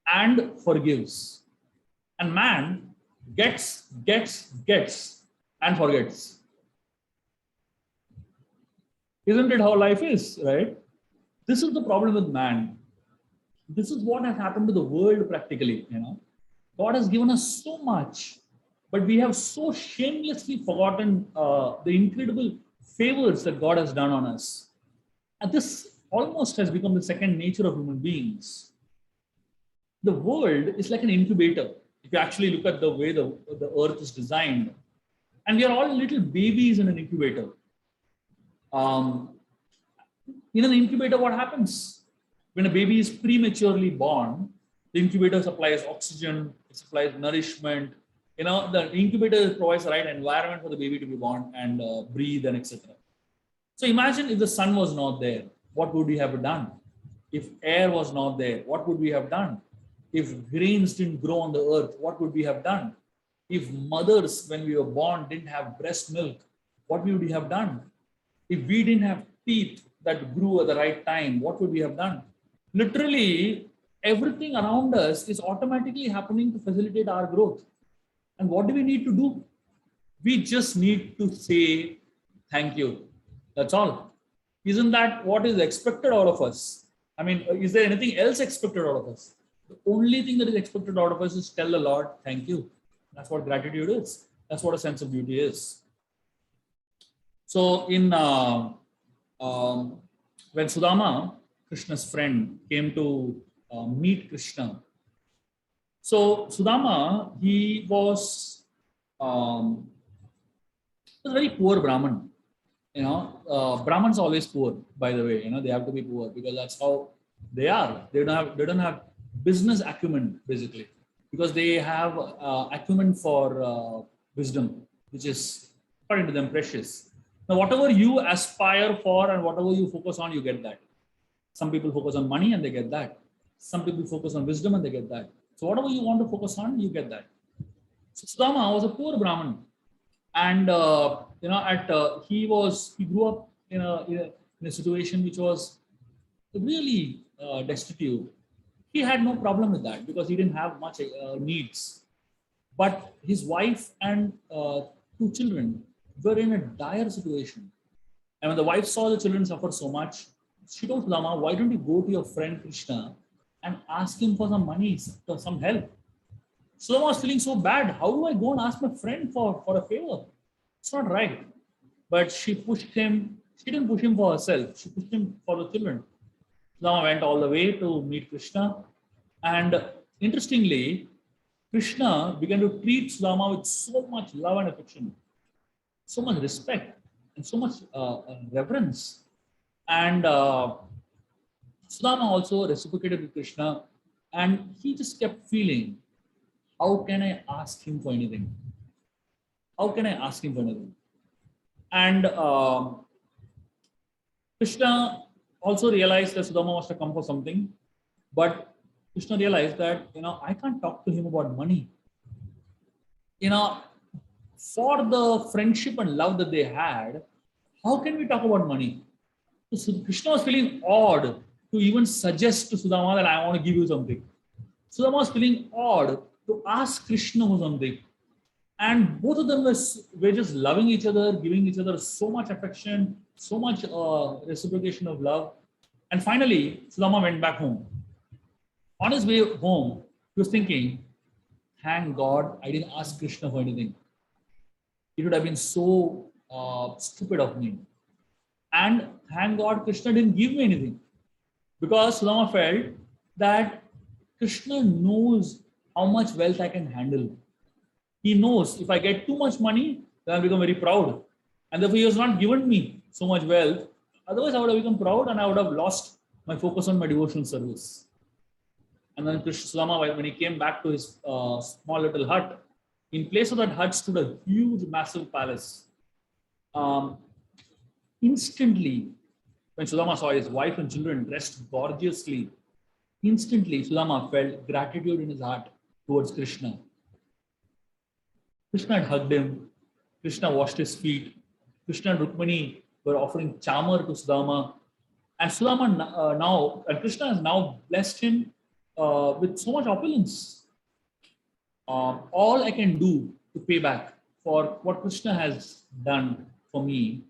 and forgives. And man gets, and forgets. Isn't it how life is, right? This is the problem with man. This is what has happened to the world practically, God has given us so much, but we have so shamelessly forgotten the incredible favors that God has done on us. And this almost has become the second nature of human beings. The world is like an incubator. If you actually look at the way the earth is designed, and we are all little babies in an incubator. In an incubator, what happens? When a baby is prematurely born, the incubator supplies oxygen, it supplies nourishment. The incubator provides the right environment for the baby to be born and breathe and etc. So imagine if the sun was not there, what would we have done? If air was not there, what would we have done? If grains didn't grow on the earth, what would we have done? If mothers, when we were born, didn't have breast milk, what would we have done? If we didn't have teeth that grew at the right time, what would we have done? Literally, everything around us is automatically happening to facilitate our growth. And what do we need to do? We just need to say thank you. That's all. Isn't that what is expected out of us? I mean, is there anything else expected out of us? The only thing that is expected out of us is tell the Lord, thank you. That's what gratitude is. That's what a sense of duty is. So when Sudama, Krishna's friend, came to meet Krishna, so Sudama, he was a very poor Brahmin. Brahmins are always poor, by the way. They have to be poor because that's how they are. They don't have business acumen, basically. because they have acumen for wisdom, which is according to them precious. Now, whatever you aspire for and whatever you focus on, you get that. Some people focus on money and they get that. Some people focus on wisdom and they get that. So whatever you want to focus on, you get that. So Sudama was a poor Brahmin, and he grew up in a situation which was really destitute. He had no problem with that because he didn't have much needs. But his wife and two children were in a dire situation. And when the wife saw the children suffer so much, she told Sudama, why don't you go to your friend Krishna and ask him for some money, for some help? Sudama was feeling so bad. How do I go and ask my friend for a favor? It's not right. But she pushed him. She didn't push him for herself. She pushed him for the children. Sudama went all the way to meet Krishna. And interestingly, Krishna began to treat Sudama with so much love and affection, so much respect, and so much reverence. And Sudama also reciprocated with Krishna. And he just kept feeling, how can I ask him for anything? How can I ask him for anything? And Krishna also realized that Sudama must have come for something, but Krishna realized that, I can't talk to him about money. For the friendship and love that they had, how can we talk about money? So Krishna was feeling odd to even suggest to Sudama that I want to give you something. Sudama was feeling odd to ask Krishna for something. And both of them were just loving each other, giving each other so much affection, so much reciprocation of love. And finally, Sudama went back home. On his way home, he was thinking, thank God I didn't ask Krishna for anything. It would have been so stupid of me. And thank God Krishna didn't give me anything. Because Sudama felt that Krishna knows how much wealth I can handle. He knows if I get too much money, then I'll become very proud. And therefore, he has not given me so much wealth. Otherwise, I would have become proud and I would have lost my focus on my devotional service. And then Sudama, when he came back to his small little hut, in place of that hut stood a huge, massive palace. Instantly, when Sudama saw his wife and children dressed gorgeously, instantly Sudama felt gratitude in his heart towards Krishna. Krishna had hugged him. Krishna washed his feet. Krishna and Rukmini were offering chamar to Sudama. And Sudama and Krishna has now blessed him with so much opulence. All I can do to pay back for what Krishna has done for me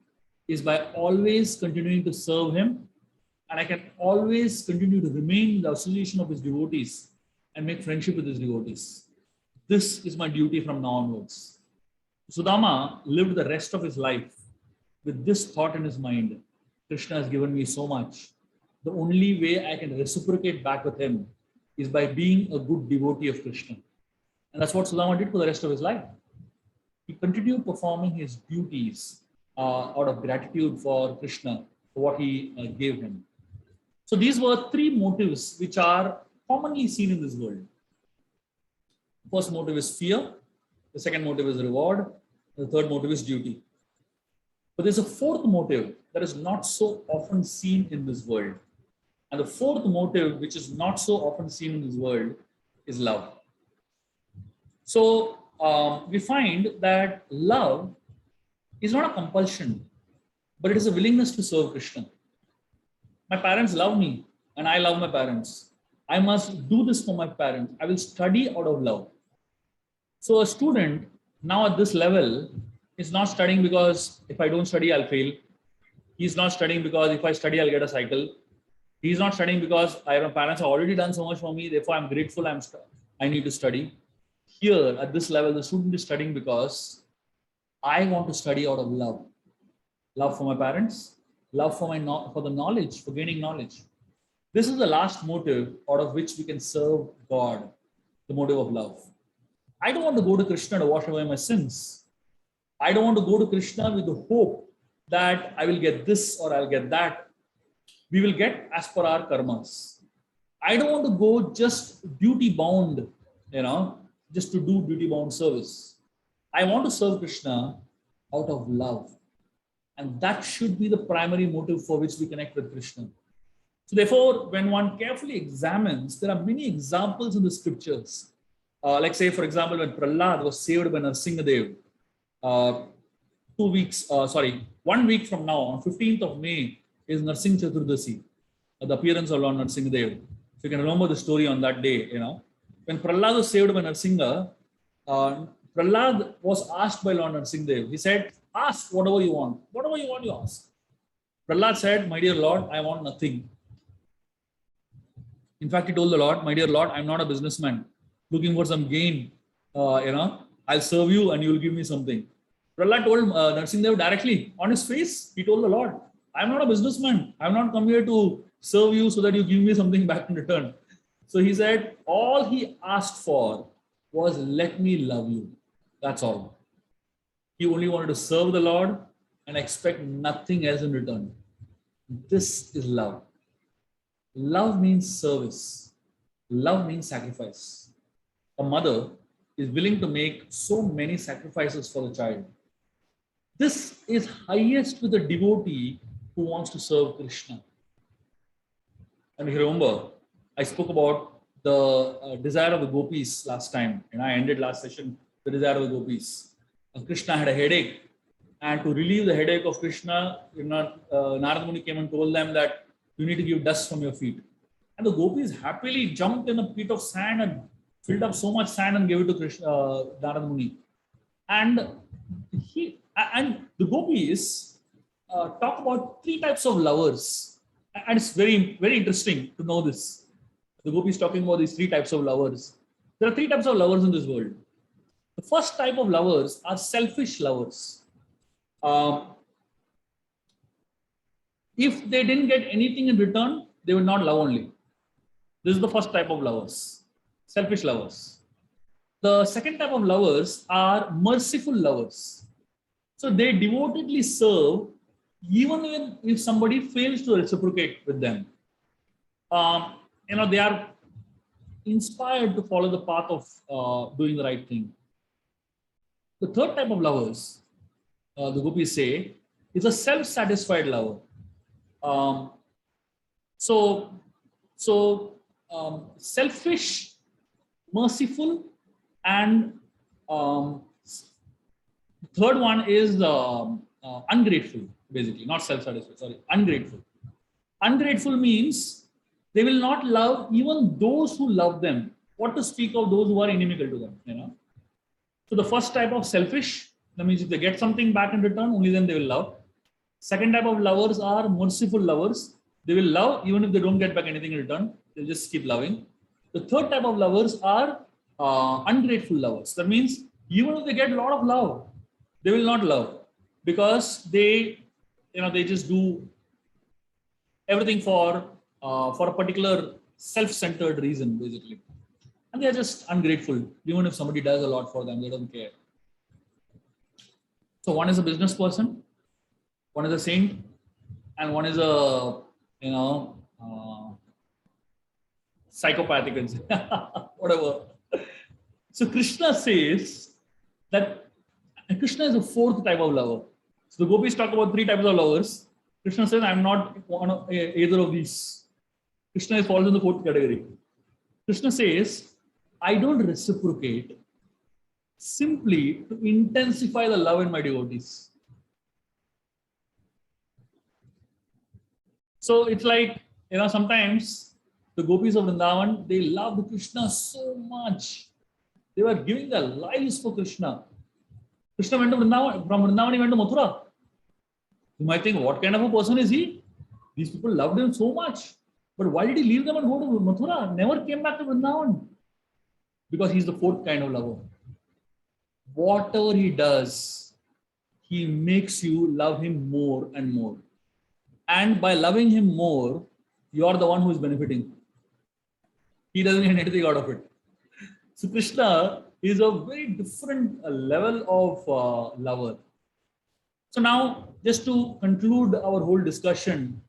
is by always continuing to serve him, and I can always continue to remain in the association of his devotees and make friendship with his devotees. This is my duty from now onwards. Sudama lived the rest of his life with this thought in his mind. Krishna has given me so much. The only way I can reciprocate back with him is by being a good devotee of Krishna. And that's what Sudama did for the rest of his life. He continued performing his duties out of gratitude for Krishna, for what he gave him. So these were three motives which are commonly seen in this world. The first motive is fear. The second motive is reward. The third motive is duty. But there's a fourth motive that is not so often seen in this world. And the fourth motive, which is not so often seen in this world, is love. So we find that love is not a compulsion, but it is a willingness to serve Krishna. My parents love me and I love my parents. I must do this for my parents. I will study out of love. So a student now at this level is not studying because if I don't study, I'll fail. He's not studying because if I study, I'll get a cycle. He's not studying because my parents have already done so much for me. Therefore, I'm grateful. I need to study. Here at this level, the student is studying because I want to study out of love. Love for my parents, love for the knowledge, for gaining knowledge. This is the last motive out of which we can serve God, the motive of love. I don't want to go to Krishna to wash away my sins. I don't want to go to Krishna with the hope that I will get this or I'll get that. We will get as per our karmas. I don't want to go just duty bound just to do duty-bound service. I want to serve Krishna out of love. And that should be the primary motive for which we connect with Krishna. So therefore, when one carefully examines, there are many examples in the scriptures. Like say, for example, when Prahlad was saved by Narsingadev, 1 week from now, on 15th of May, is Narsingh Chaturdasi, the appearance of Lord Narsingadev. So you can remember the story on that day, When Prahlad was saved by Narsingha, Prahlad was asked by Lord Narsingadev. He said, ask whatever you want. Whatever you want, you ask. Prahlad said, my dear Lord, I want nothing. In fact, he told the Lord, my dear Lord, I'm not a businessman looking for some gain. I'll serve you and you will give me something. Prahlad told Narsingadev directly on his face. He told the Lord, I'm not a businessman. I'm not come here to serve you so that you give me something back in return. So he said, all he asked for was, let me love you. That's all. He only wanted to serve the Lord and expect nothing else in return. This is love. Love means service. Love means sacrifice. A mother is willing to make so many sacrifices for the child. This is highest with a devotee who wants to serve Krishna. And you remember, I spoke about the desire of the gopis last time, and I ended last session, the desire of the gopis. Krishna had a headache, and to relieve the headache of Krishna, Narada Muni came and told them that you need to give dust from your feet. And the gopis happily jumped in a pit of sand and filled up so much sand and gave it to Krishna, Narada Muni. And the gopis talk about 3 types of lovers. And it's very, very interesting to know this. The gopis talking about these 3 types of lovers. There are 3 types of lovers in this world. The first type of lovers are selfish lovers. If they didn't get anything in return, they would not love only. This is the first type of lovers, selfish lovers. The second type of lovers are merciful lovers. So they devotedly serve even if somebody fails to reciprocate with them. They are inspired to follow the path of doing the right thing. The third type of lovers, the gopis say, is a self-satisfied lover. Selfish, merciful, and third one is ungrateful, basically, not self-satisfied, ungrateful. Ungrateful means they will not love even those who love them. What to speak of those who are inimical to them, So the first type of selfish, that means if they get something back in return, only then they will love. Second type of lovers are merciful lovers. They will love even if they don't get back anything in return. They'll just keep loving. The third type of lovers are ungrateful lovers. That means even if they get a lot of love, they will not love because they just do everything for a particular self-centered reason, basically. And they are just ungrateful. Even if somebody does a lot for them, they don't care. So one is a business person, one is a saint, and one is a, psychopathic, whatever. So Krishna says that Krishna is the fourth type of lover. So the gopis talk about 3 types of lovers. Krishna says, I'm not one of either of these. Krishna falls in the 4th category. Krishna says, I don't reciprocate simply to intensify the love in my devotees. So it's like, sometimes the gopis of Vrindavan, they loved Krishna so much. They were giving their lives for Krishna. Krishna went to Vrindavan, from Vrindavan he went to Mathura. You might think, what kind of a person is he? These people loved him so much. But why did he leave them and go to Mathura? Never came back to Vrindavan. Because he's the 4th kind of lover. Whatever he does, he makes you love him more and more. And by loving him more, you're the one who is benefiting. He doesn't get anything out of it. So Krishna is a very different level of lover. So now, just to conclude our whole discussion,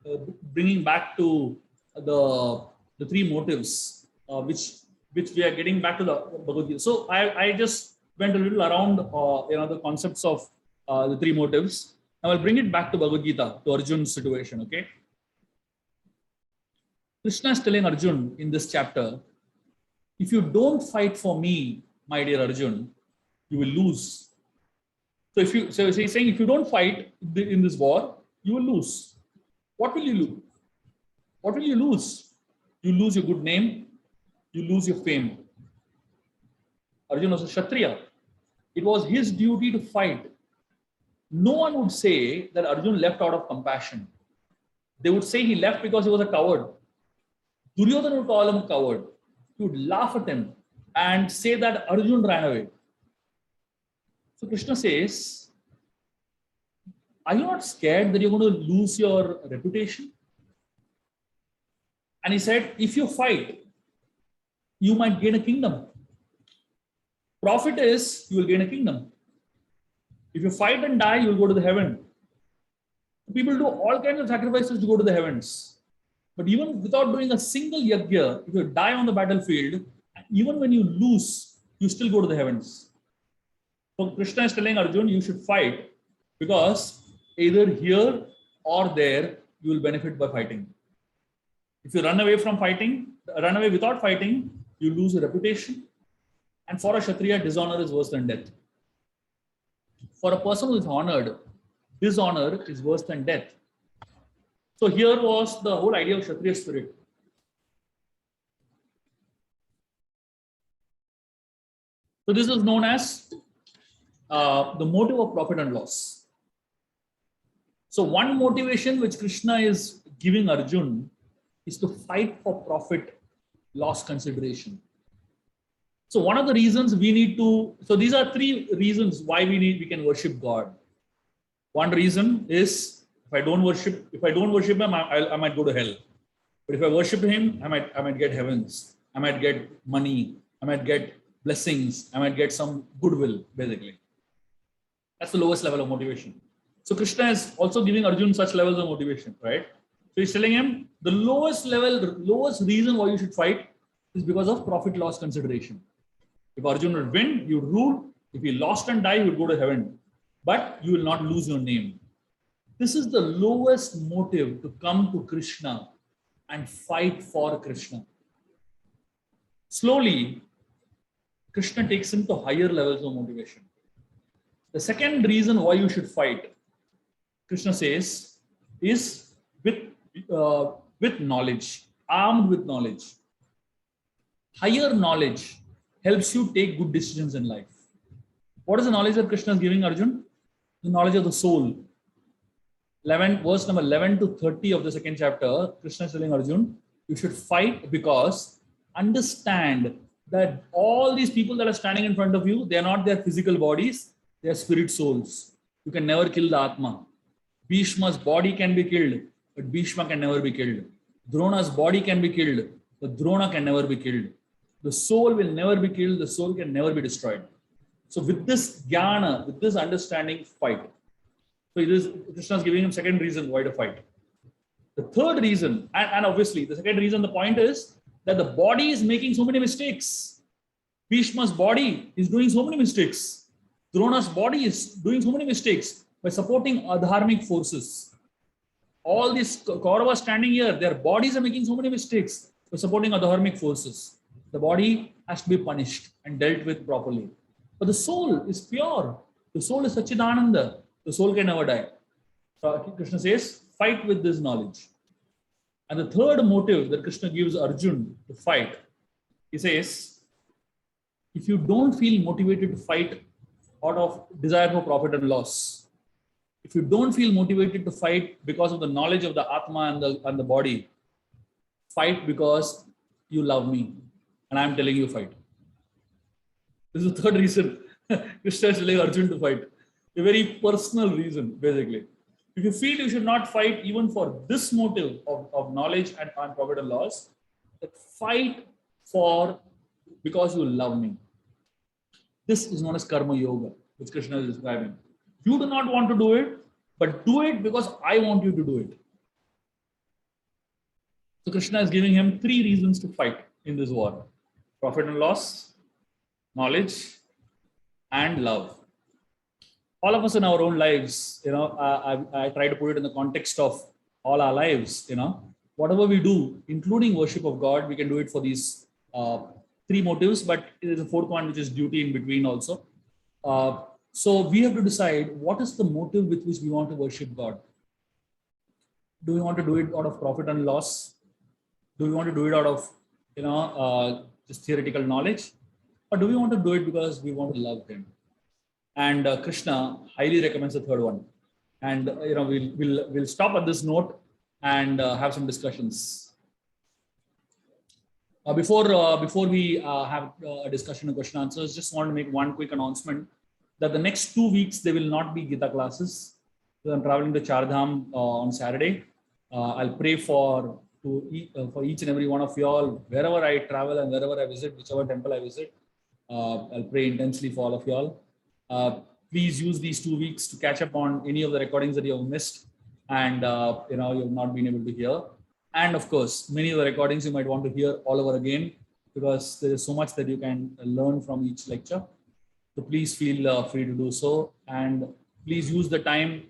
bringing back to the 3 motives which which we are getting back to the Bhagavad Gita. So I just went a little around, the concepts of the three motives. Now I'll bring it back to Bhagavad Gita, to Arjun's situation. Okay, Krishna is telling Arjun in this chapter, if you don't fight for me, my dear Arjun, you will lose. So he's saying, if you don't fight in this war, you will lose. What will you lose? What will you lose? You lose your good name. You lose your fame. Arjun was a Kshatriya. It was his duty to fight. No one would say that Arjun left out of compassion. They would say he left because he was a coward. Duryodhana would call him a coward. He would laugh at him and say that Arjun ran away. So Krishna says, are you not scared that you're going to lose your reputation? And he said, if you fight, you might gain a kingdom. Profit is, you will gain a kingdom. If you fight and die, you will go to the heaven. People do all kinds of sacrifices to go to the heavens. But even without doing a single yajna, if you die on the battlefield, even when you lose, you still go to the heavens. So Krishna is telling Arjun, you should fight because either here or there, you will benefit by fighting. If you run away from fighting, run away without fighting, you lose your reputation. And for a Kshatriya, dishonor is worse than death. For a person who is honored, dishonor is worse than death. So here was the whole idea of Kshatriya spirit. So this is known as the motive of profit and loss. So one motivation which Krishna is giving Arjun is to fight for profit, loss consideration. So one of the reasons we need to, so these are three reasons why we can worship God. One reason is if I don't worship him, I might go to hell. But if I worship him, I might get heavens. I might get money. I might get blessings. I might get some goodwill, basically. That's the lowest level of motivation. So Krishna is also giving Arjun such levels of motivation, right? So he's telling him the lowest reason why you should fight is because of profit loss consideration. If Arjun would win, you would rule. If he lost and died, you would go to heaven. But you will not lose your name. This is the lowest motive to come to Krishna and fight for Krishna. Slowly, Krishna takes him to higher levels of motivation. The second reason why you should fight, Krishna says, is with knowledge, armed with knowledge. Higher knowledge helps you take good decisions in life. What is the knowledge that Krishna is giving Arjun? The knowledge of the soul. Verse number 11 to 30 of the second chapter, Krishna is telling Arjun, you should fight because understand that all these people that are standing in front of you, they are not their physical bodies, they are spirit souls. You can never kill the Atma. Bhishma's body can be killed, but Bhishma can never be killed. Drona's body can be killed, but Drona can never be killed. The soul will never be killed, the soul can never be destroyed. So with this jnana, with this understanding, fight. So Krishna is giving him second reason why to fight. The third reason, and obviously the second reason, the point is that the body is making so many mistakes. Bhishma's body is doing so many mistakes. Drona's body is doing so many mistakes by supporting adharmic forces. All these Kauravas standing here, their bodies are making so many mistakes by supporting adharmic forces. The body has to be punished and dealt with properly. But the soul is pure. The soul is Sachidananda. The soul can never die. So Krishna says, fight with this knowledge. And the third motive that Krishna gives Arjun to fight, he says, if you don't feel motivated to fight out of desire for profit and loss, if you don't feel motivated to fight because of the knowledge of the Atma and the body, fight because you love me. And I'm telling you, fight. This is the third reason Krishna is telling Arjun to fight. A very personal reason, basically. If you feel you should not fight even for this motive of knowledge and profit and loss, fight because you love me. This is known as karma yoga, which Krishna is describing. You do not want to do it, but do it because I want you to do it. So Krishna is giving him three reasons to fight in this war. profit and loss, knowledge, and love. All of us in our own lives, I try to put it in the context of all our lives, whatever we do, including worship of God, we can do it for these three motives, but there is a fourth one, which is duty in between also. So we have to decide what is the motive with which we want to worship God. Do we want to do it out of profit and loss? Do we want to do it out of, just theoretical knowledge? Or do we want to do it because we want to love Him? And Krishna highly recommends the third one. And we'll stop at this note and have some discussions. Before we have a discussion and question answers, just want to make one quick announcement that the next 2 weeks there will not be Gita classes. So I'm traveling to Chardham on Saturday. I'll pray for each and every one of you all wherever I travel and wherever I visit, whichever temple I visit. I'll pray intensely for all of you all. Please use these 2 weeks to catch up on any of the recordings that you have missed and you've not been able to hear. And of course, many of the recordings you might want to hear all over again, because there is so much that you can learn from each lecture. So please feel free to do so, and please use the time,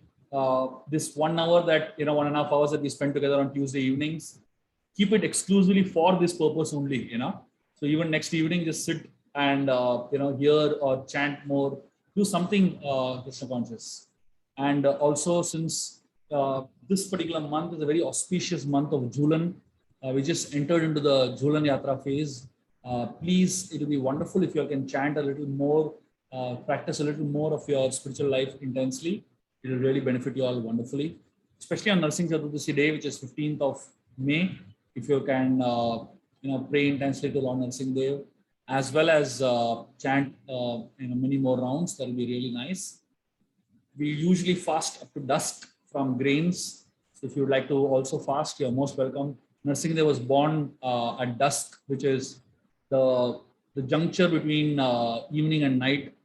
this 1 hour that 1.5 hours that we spend together on Tuesday evenings, keep it exclusively for this purpose only. So even next evening, just sit and hear or chant more, do something Krishna conscious. And also, since this particular month is a very auspicious month of Julan, we just entered into the Julan Yatra phase. Please, it will be wonderful if you can chant a little more, practice a little more of your spiritual life intensely. It will really benefit you all wonderfully, especially on Narsingh Chaturdashi day, which is 15th of May. If you can, pray intensely to Lord Narsingh Dev, as well as chant, many more rounds. That will be really nice. We usually fast up to dusk from grains. So if you would like to also fast, you're most welcome. Narsingh Dev was born at dusk, which is the juncture between evening and night.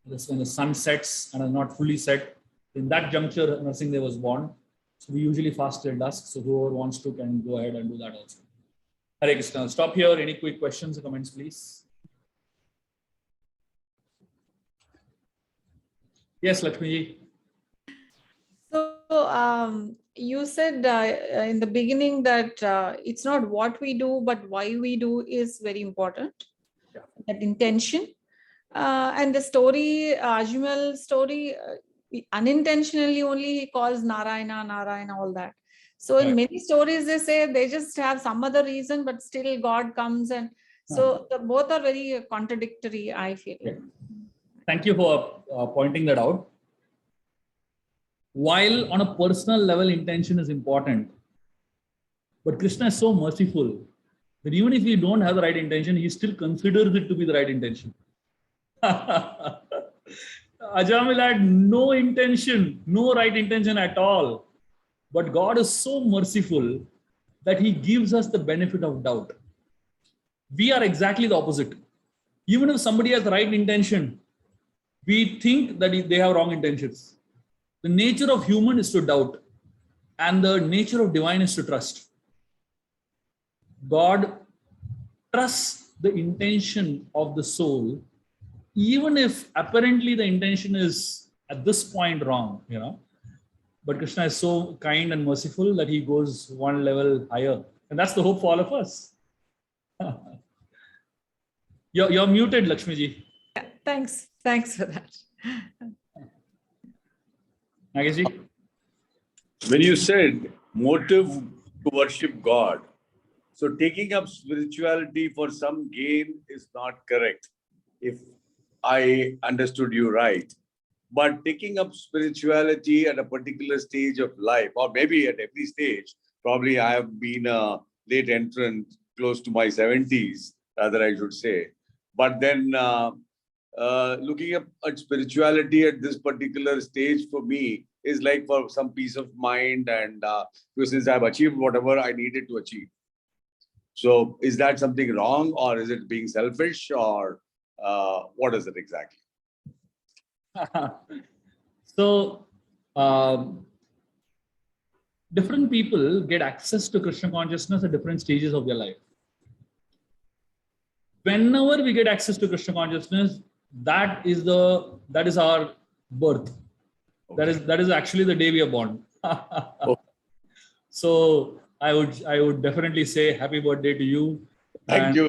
This when the sun sets and is not fully set. In that juncture, Narsingh Dev was born. So we usually fast till dusk. So whoever wants to can go ahead and do that also. Hare Krishna. Stop here. Any quick questions or comments, please? Yes, Lakshmi. So you said in the beginning that it's not what we do, but why we do is very important. Yeah. That intention. And the story, Ajmal story, unintentionally only he calls Narayana, Narayana, all that. So in many stories, they say they just have some other reason, but still God comes. And so both are very contradictory, I feel. Okay. Thank you for pointing that out. While on a personal level, intention is important, but Krishna is so merciful that even if we don't have the right intention, he still considers it to be the right intention. Ajamil had no intention, no right intention at all. But God is so merciful that He gives us the benefit of doubt. We are exactly the opposite. Even if somebody has the right intention, we think that they have wrong intentions. The nature of human is to doubt, and the nature of divine is to trust. God trusts the intention of the soul, even if apparently the intention is at this point wrong, But Krishna is so kind and merciful that he goes one level higher. And that's the hope for all of us. You're muted, Lakshmi ji. Yeah, thanks. Thanks for that. Nagesh ji? When you said motive to worship God, so taking up spirituality for some gain is not correct, if I understood you right. But taking up spirituality at a particular stage of life, or maybe at every stage, probably I have been a late entrant, close to my 70s, rather I should say. But then looking at spirituality at this particular stage for me is like for some peace of mind, and since I've achieved whatever I needed to achieve. So is that something wrong, or is it being selfish, or what is it exactly? So, different people get access to Krishna consciousness at different stages of their life. whenever we get access to Krishna consciousness, that is our birth. Okay. That is actually the day we are born. Oh. So I would definitely say happy birthday to you. Thank you.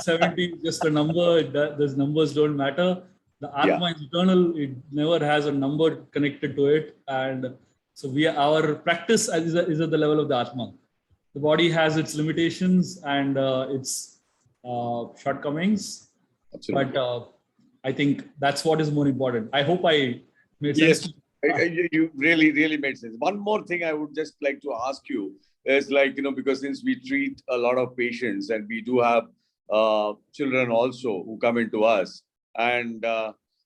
70 is just a number. Those numbers don't matter. The Atma is eternal. It never has a number connected to it. And so our practice is at the level of the Atma. The body has its limitations and its shortcomings. Absolutely. But I think that's what is more important. I hope I made sense. Yes, you really made sense. One more thing I would just like to ask you is because since we treat a lot of patients and we do have children also who come into us, and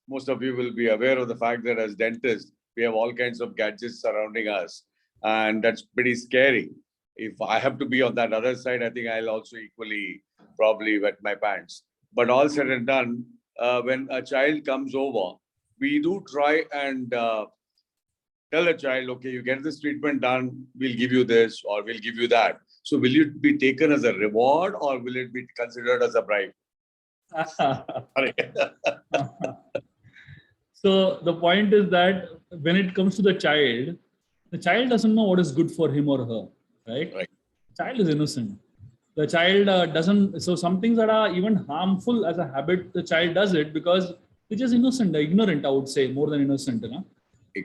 most of you will be aware of the fact that as dentists, we have all kinds of gadgets surrounding us, and that's pretty scary. If I have to be on that other side, I think I'll also equally probably wet my pants. But all said and done, when a child comes over, we do try and tell a child, okay, you get this treatment done, we'll give you this or we'll give you that. So will it be taken as a reward or will it be considered as a bribe? So the point is that when it comes to the child doesn't know what is good for him or her, right? The child is innocent. The child doesn't, so some things that are even harmful as a habit, the child does it because they're just innocent, ignorant, I would say, more than innocent. You know?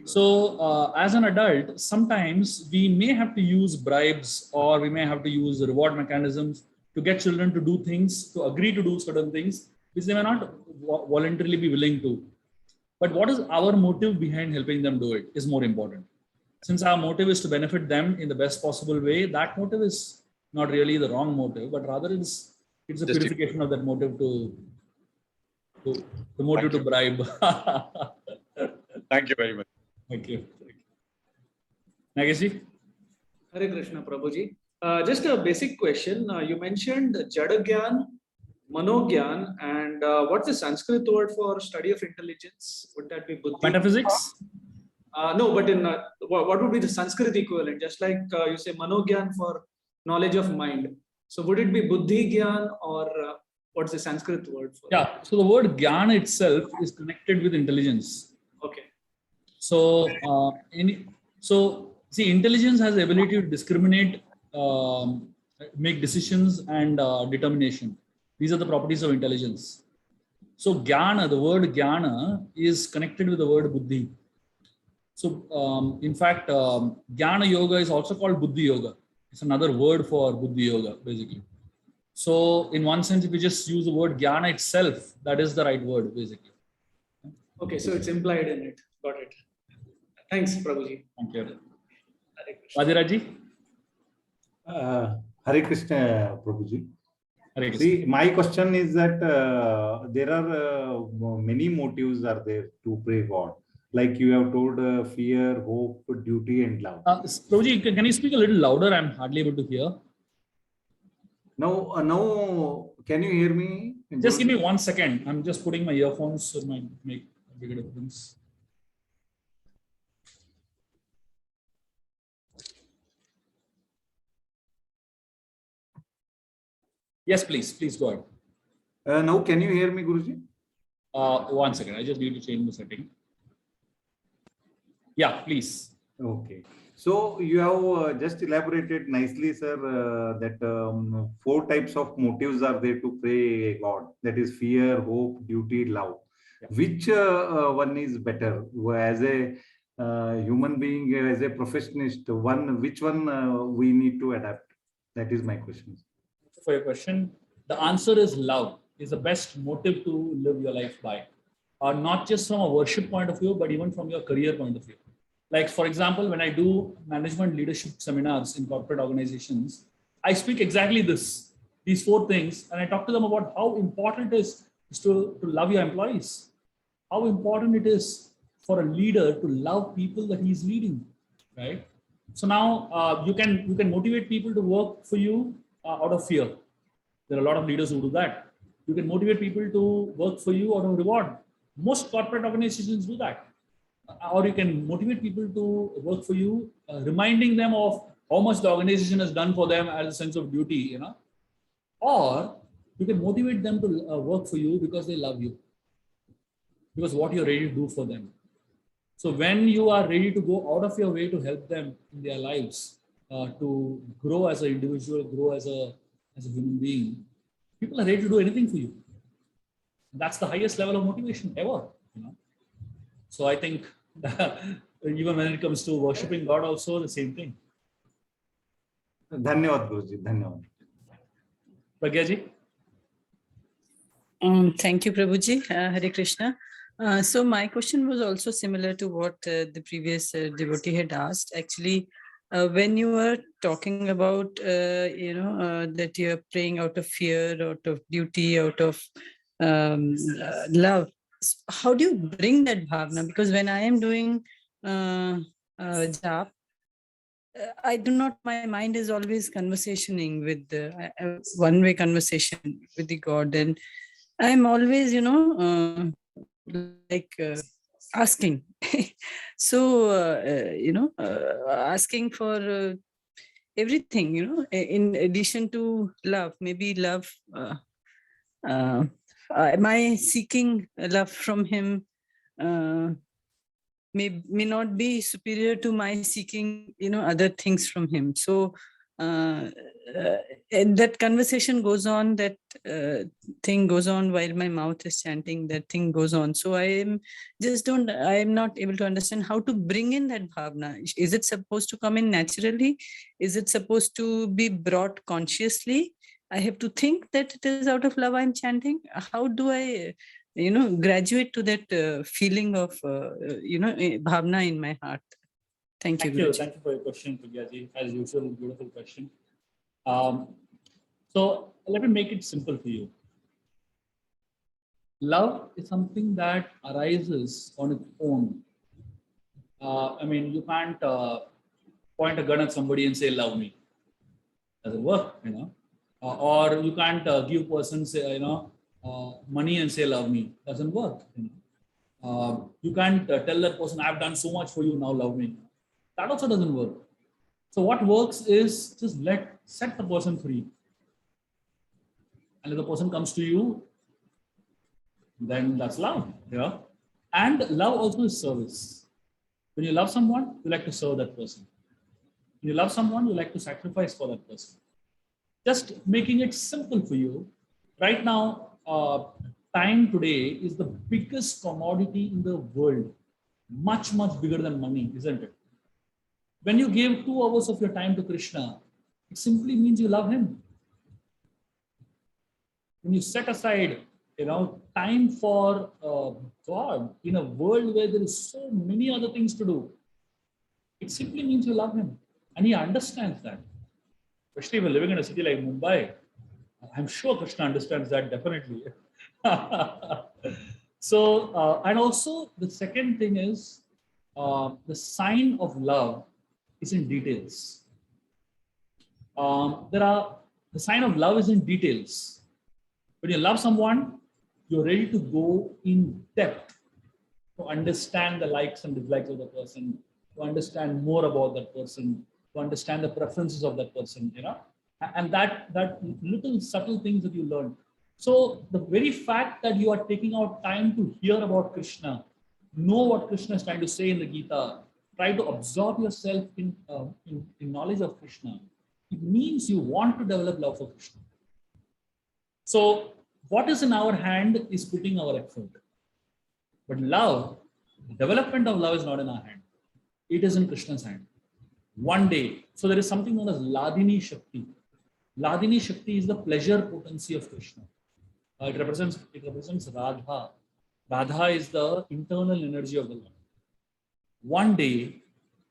So as an adult, sometimes we may have to use bribes or we may have to use reward mechanisms to get children to do things, to agree to do certain things, which they may not voluntarily be willing to. But what is our motive behind helping them do it is more important. Since our motive is to benefit them in the best possible way, that motive is not really the wrong motive, but rather it's a purification of that motive to bribe. Thank you very much. Thank you. Nageshi? Hare Krishna, Prabhuji. Just a basic question. You mentioned Jadagyan, Manogyan, and what's the Sanskrit word for study of intelligence? Would that be Buddhi? Metaphysics? No, but in what would be the Sanskrit equivalent? Just like you say Manogyan for knowledge of mind. So would it be Buddhi Gyan or what's the Sanskrit word for? Yeah, so the word Gyan itself is connected with intelligence. Okay. So, see, intelligence has the ability to discriminate, make decisions and determination. These are the properties of intelligence. So Jnana, the word Jnana is connected with the word Buddhi. So in fact, Jnana Yoga is also called Buddhi Yoga. It's another word for Buddhi Yoga, basically. So in one sense, if you just use the word Jnana itself, that is the right word, basically. Okay, so it's implied in it. Got it. Thanks, Prabhuji. Thank you. Vajiraji? Hare Krishna, Prabhuji. Hare Krishna. See, my question is that there are many motives are there to pray God. Like you have told, fear, hope, duty, and love. Prabhuji, can you speak a little louder? I'm hardly able to hear. Now, can you hear me? Just give me 1 second. I'm just putting my earphones, so it might make a bigger difference. Yes, please go ahead. Now, can you hear me, Guruji? 1 second. I just need to change the setting. Yeah, please. Okay. So you have just elaborated nicely, sir, that 4 types of motives are there to pray God. That is fear, hope, duty, love. Yeah. Which one is better? As a human being, as a professionist, which one we need to adapt? That is my question. For your question, the answer is love is the best motive to live your life by. Not just from a worship point of view, but even from your career point of view. Like, for example, when I do management leadership seminars in corporate organizations, I speak exactly these 4 things, and I talk to them about how important it is to love your employees, how important it is for a leader to love people that he's leading, right? So now you can motivate people to work for you out of fear. There are a lot of leaders who do that. You can motivate people to work for you out of reward. Most corporate organizations do that. Or you can motivate people to work for you, reminding them of how much the organization has done for them as a sense of duty, you know. Or You can motivate them to work for you because they love you, because what you're ready to do for them. So when you are ready to go out of your way to help them in their lives, to grow as an individual, grow as a human being, people are ready to do anything for you. That's the highest level of motivation ever. You know? So I think even when it comes to worshipping God, also the same thing. धन्यवाद गुरुजी, धन्यवाद. Pragya ji? Thank you, Prabhuji. Hare Krishna. So my question was also similar to what the previous devotee had asked. Actually, when you were talking about, that you are praying out of fear, out of duty, out of love, how do you bring that bhavna? Because when I am doing jap, I do not, my mind is always conversationing with the one-way conversation with the God. And I'm always, asking. So, asking for everything, in addition to love, maybe love, am I seeking love from him? May not be superior to my seeking, other things from him. So and that conversation goes on, that thing goes on while my mouth is chanting, that thing goes on. So I am not able to understand how to bring in that bhavna. Is it supposed to come in naturally? Is it supposed to be brought consciously? I have to think that it is out of love I'm chanting. How do I graduate to that feeling of, bhavna in my heart? Thank you. Thank you for your question, Pragya ji. As usual, beautiful question. So let me make it simple for you. Love is something that arises on its own. You can't point a gun at somebody and say, "Love me." Doesn't work, or you can't give person say, money and say, "Love me." Doesn't work. You can't tell that person, "I've done so much for you, now love me." That also doesn't work. So what works is just set the person free. And if the person comes to you, then that's love. Yeah. And love also is service. When you love someone, you like to serve that person. When you love someone, you like to sacrifice for that person. Just making it simple for you. Right now, time today is the biggest commodity in the world. Much, much bigger than money, isn't it? When you give 2 hours of your time to Krishna, it simply means you love him. When you set aside, time for God in a world where there is so many other things to do, it simply means you love him. And he understands that. Especially if you're living in a city like Mumbai, I'm sure Krishna understands that definitely. So, and also the second thing is, the sign of love is in details. The sign of love is in details. When you love someone, you're ready to go in depth to understand the likes and dislikes of the person, to understand more about that person, to understand the preferences of that person, and that little subtle things that you learn. So the very fact that you are taking out time to hear about Krishna, know what Krishna is trying to say in the Gita, try to absorb yourself in knowledge of Krishna, it means you want to develop love for Krishna. So what is in our hand is putting our effort. But love, the development of love is not in our hand. It is in Krishna's hand. One day, so there is something known as Ladini Shakti. Ladini Shakti is the pleasure potency of Krishna. It represents Radha. Radha is the internal energy of the Lord. One day,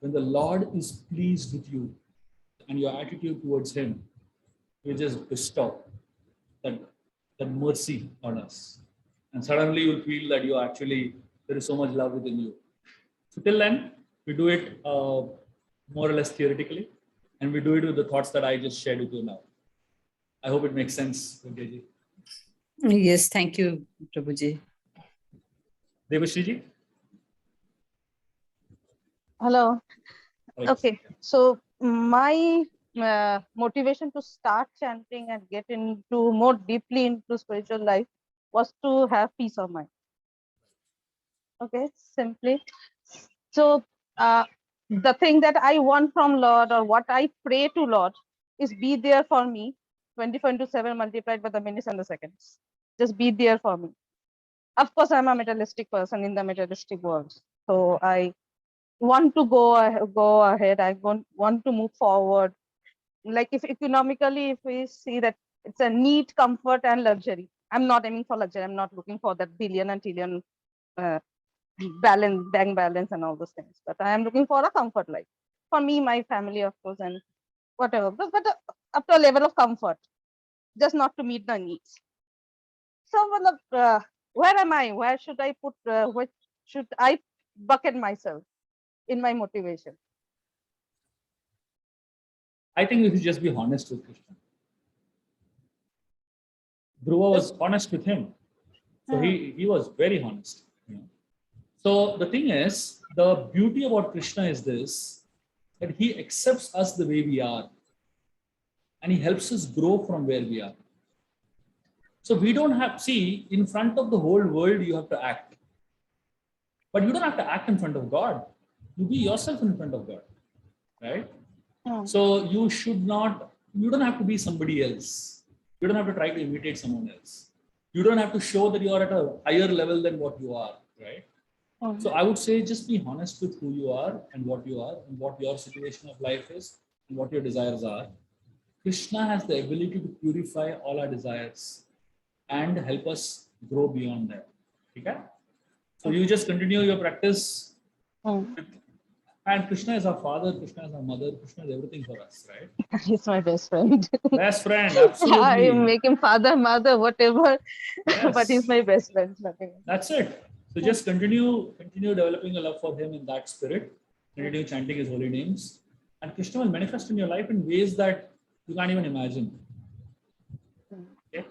when the Lord is pleased with you and your attitude towards him, you just bestow that mercy on us. And suddenly you'll feel that there is so much love within you. So till then, we do it more or less theoretically, and we do it with the thoughts that I just shared with you now. I hope it makes sense, Vinkeji. Yes, thank you, Prabhuji. Devashri ji? Hello. Okay, so my motivation to start chanting and get into more deeply into spiritual life was to have peace of mind. Okay, simply. So the thing that I want from Lord, or what I pray to Lord, is be there for me 24/7 multiplied by the minutes and the seconds. Just be there for me. Of course, I'm a materialistic person in the materialistic world. So I want to go ahead. I want to move forward. Like if economically, if we see that it's a need, comfort, and luxury. I'm not aiming for luxury. I'm not looking for that billion and trillion balance, bank balance, and all those things. But I am looking for a comfort life for me, my family, of course, and whatever. But up to a level of comfort, just not to meet the needs. So, where am I? Where should I put? Which should I bucket myself in my motivation? I think we should just be honest with Krishna. Dhruva was honest with him. So he was very honest. You know. So the thing is, the beauty about Krishna is this, that he accepts us the way we are. And he helps us grow from where we are. So we don't have, see, in front of the whole world, you have to act. But you don't have to act in front of God. You be yourself in front of God. Right? So you should not, you don't have to be somebody else. You don't have to try to imitate someone else. You don't have to show that you are at a higher level than what you are, right? So I would say just be honest with who you are and what you are and what your situation of life is and what your desires are. Krishna has the ability to purify all our desires and help us grow beyond that. Okay? So you just continue your practice. And Krishna is our father, Krishna is our mother, Krishna is everything for us, right? He's my best friend. Best friend, absolutely. I make him father, mother, whatever, Yes. but he's my best friend. Nothing. That's it. So just continue developing a love for him in that spirit. Continue chanting his holy names, and Krishna will manifest in your life in ways that you can't even imagine. Okay.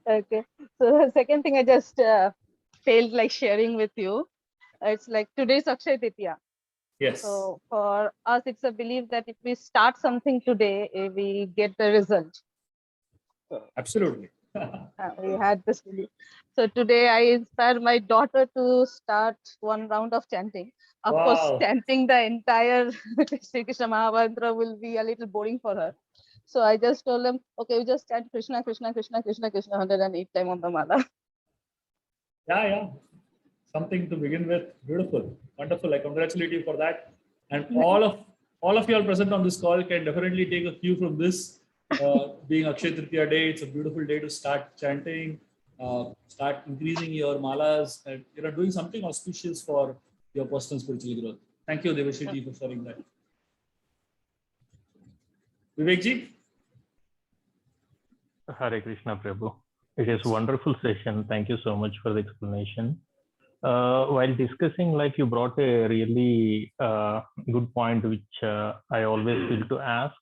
Okay. So the second thing I just felt like sharing with you, it's like today's Akshay Tritiya. Yes. So for us, it's a belief that if we start something today, we get the result. Absolutely. We had this belief. So today I inspired my daughter to start one round of chanting. Of course, chanting the entire Sri Krishna Mahamantra will be a little boring for her. So I just told them, okay, we just chant Krishna, Krishna, Krishna, Krishna, Krishna 108 times on the mala. Yeah. Something to begin with. Beautiful. Wonderful. I congratulate you for that. And all of you all present on this call can definitely take a cue from this. Being Akshay Tritiya day, it's a beautiful day to start chanting, start increasing your malas, and doing something auspicious for your personal spiritual growth. Thank you, Devashri ji, for sharing that. Vivek ji? Hare Krishna Prabhu. It is a wonderful session. Thank you so much for the explanation. While discussing, like, you brought a really good point, which I always feel to ask.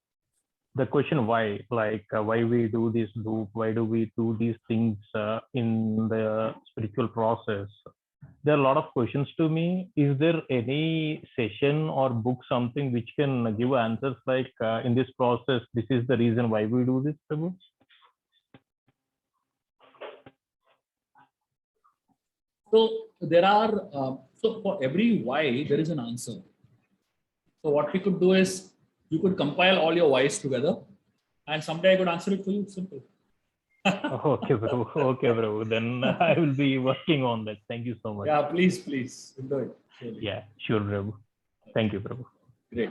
The question why, like why we do this loop, why do we do these things in the spiritual process? There are a lot of questions to me. Is there any session or book, something which can give answers like in this process, this is the reason why we do this, Prabhu? So there are, so for every why, there is an answer. So what we could do is, you could compile all your whys together, and someday I could answer it for you. Simple. Okay, bro. Okay, bro. Then I will be working on that. Thank you so much. Yeah, please do it. Surely. Yeah, sure, Prabhu. Thank you, Prabhu. Great.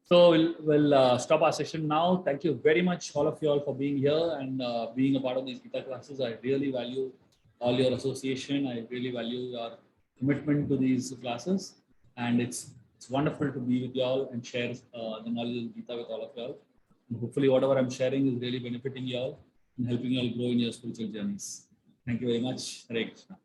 So we'll stop our session now. Thank you very much, all of you all, for being here and being a part of these Gita classes. I really value all your association. I really value your commitment to these classes, and it's wonderful to be with you all and share the knowledge of Gita with all of you all. And hopefully, whatever I'm sharing is really benefiting you all and helping you all grow in your spiritual journeys. Thank you very much. Hare Krishna.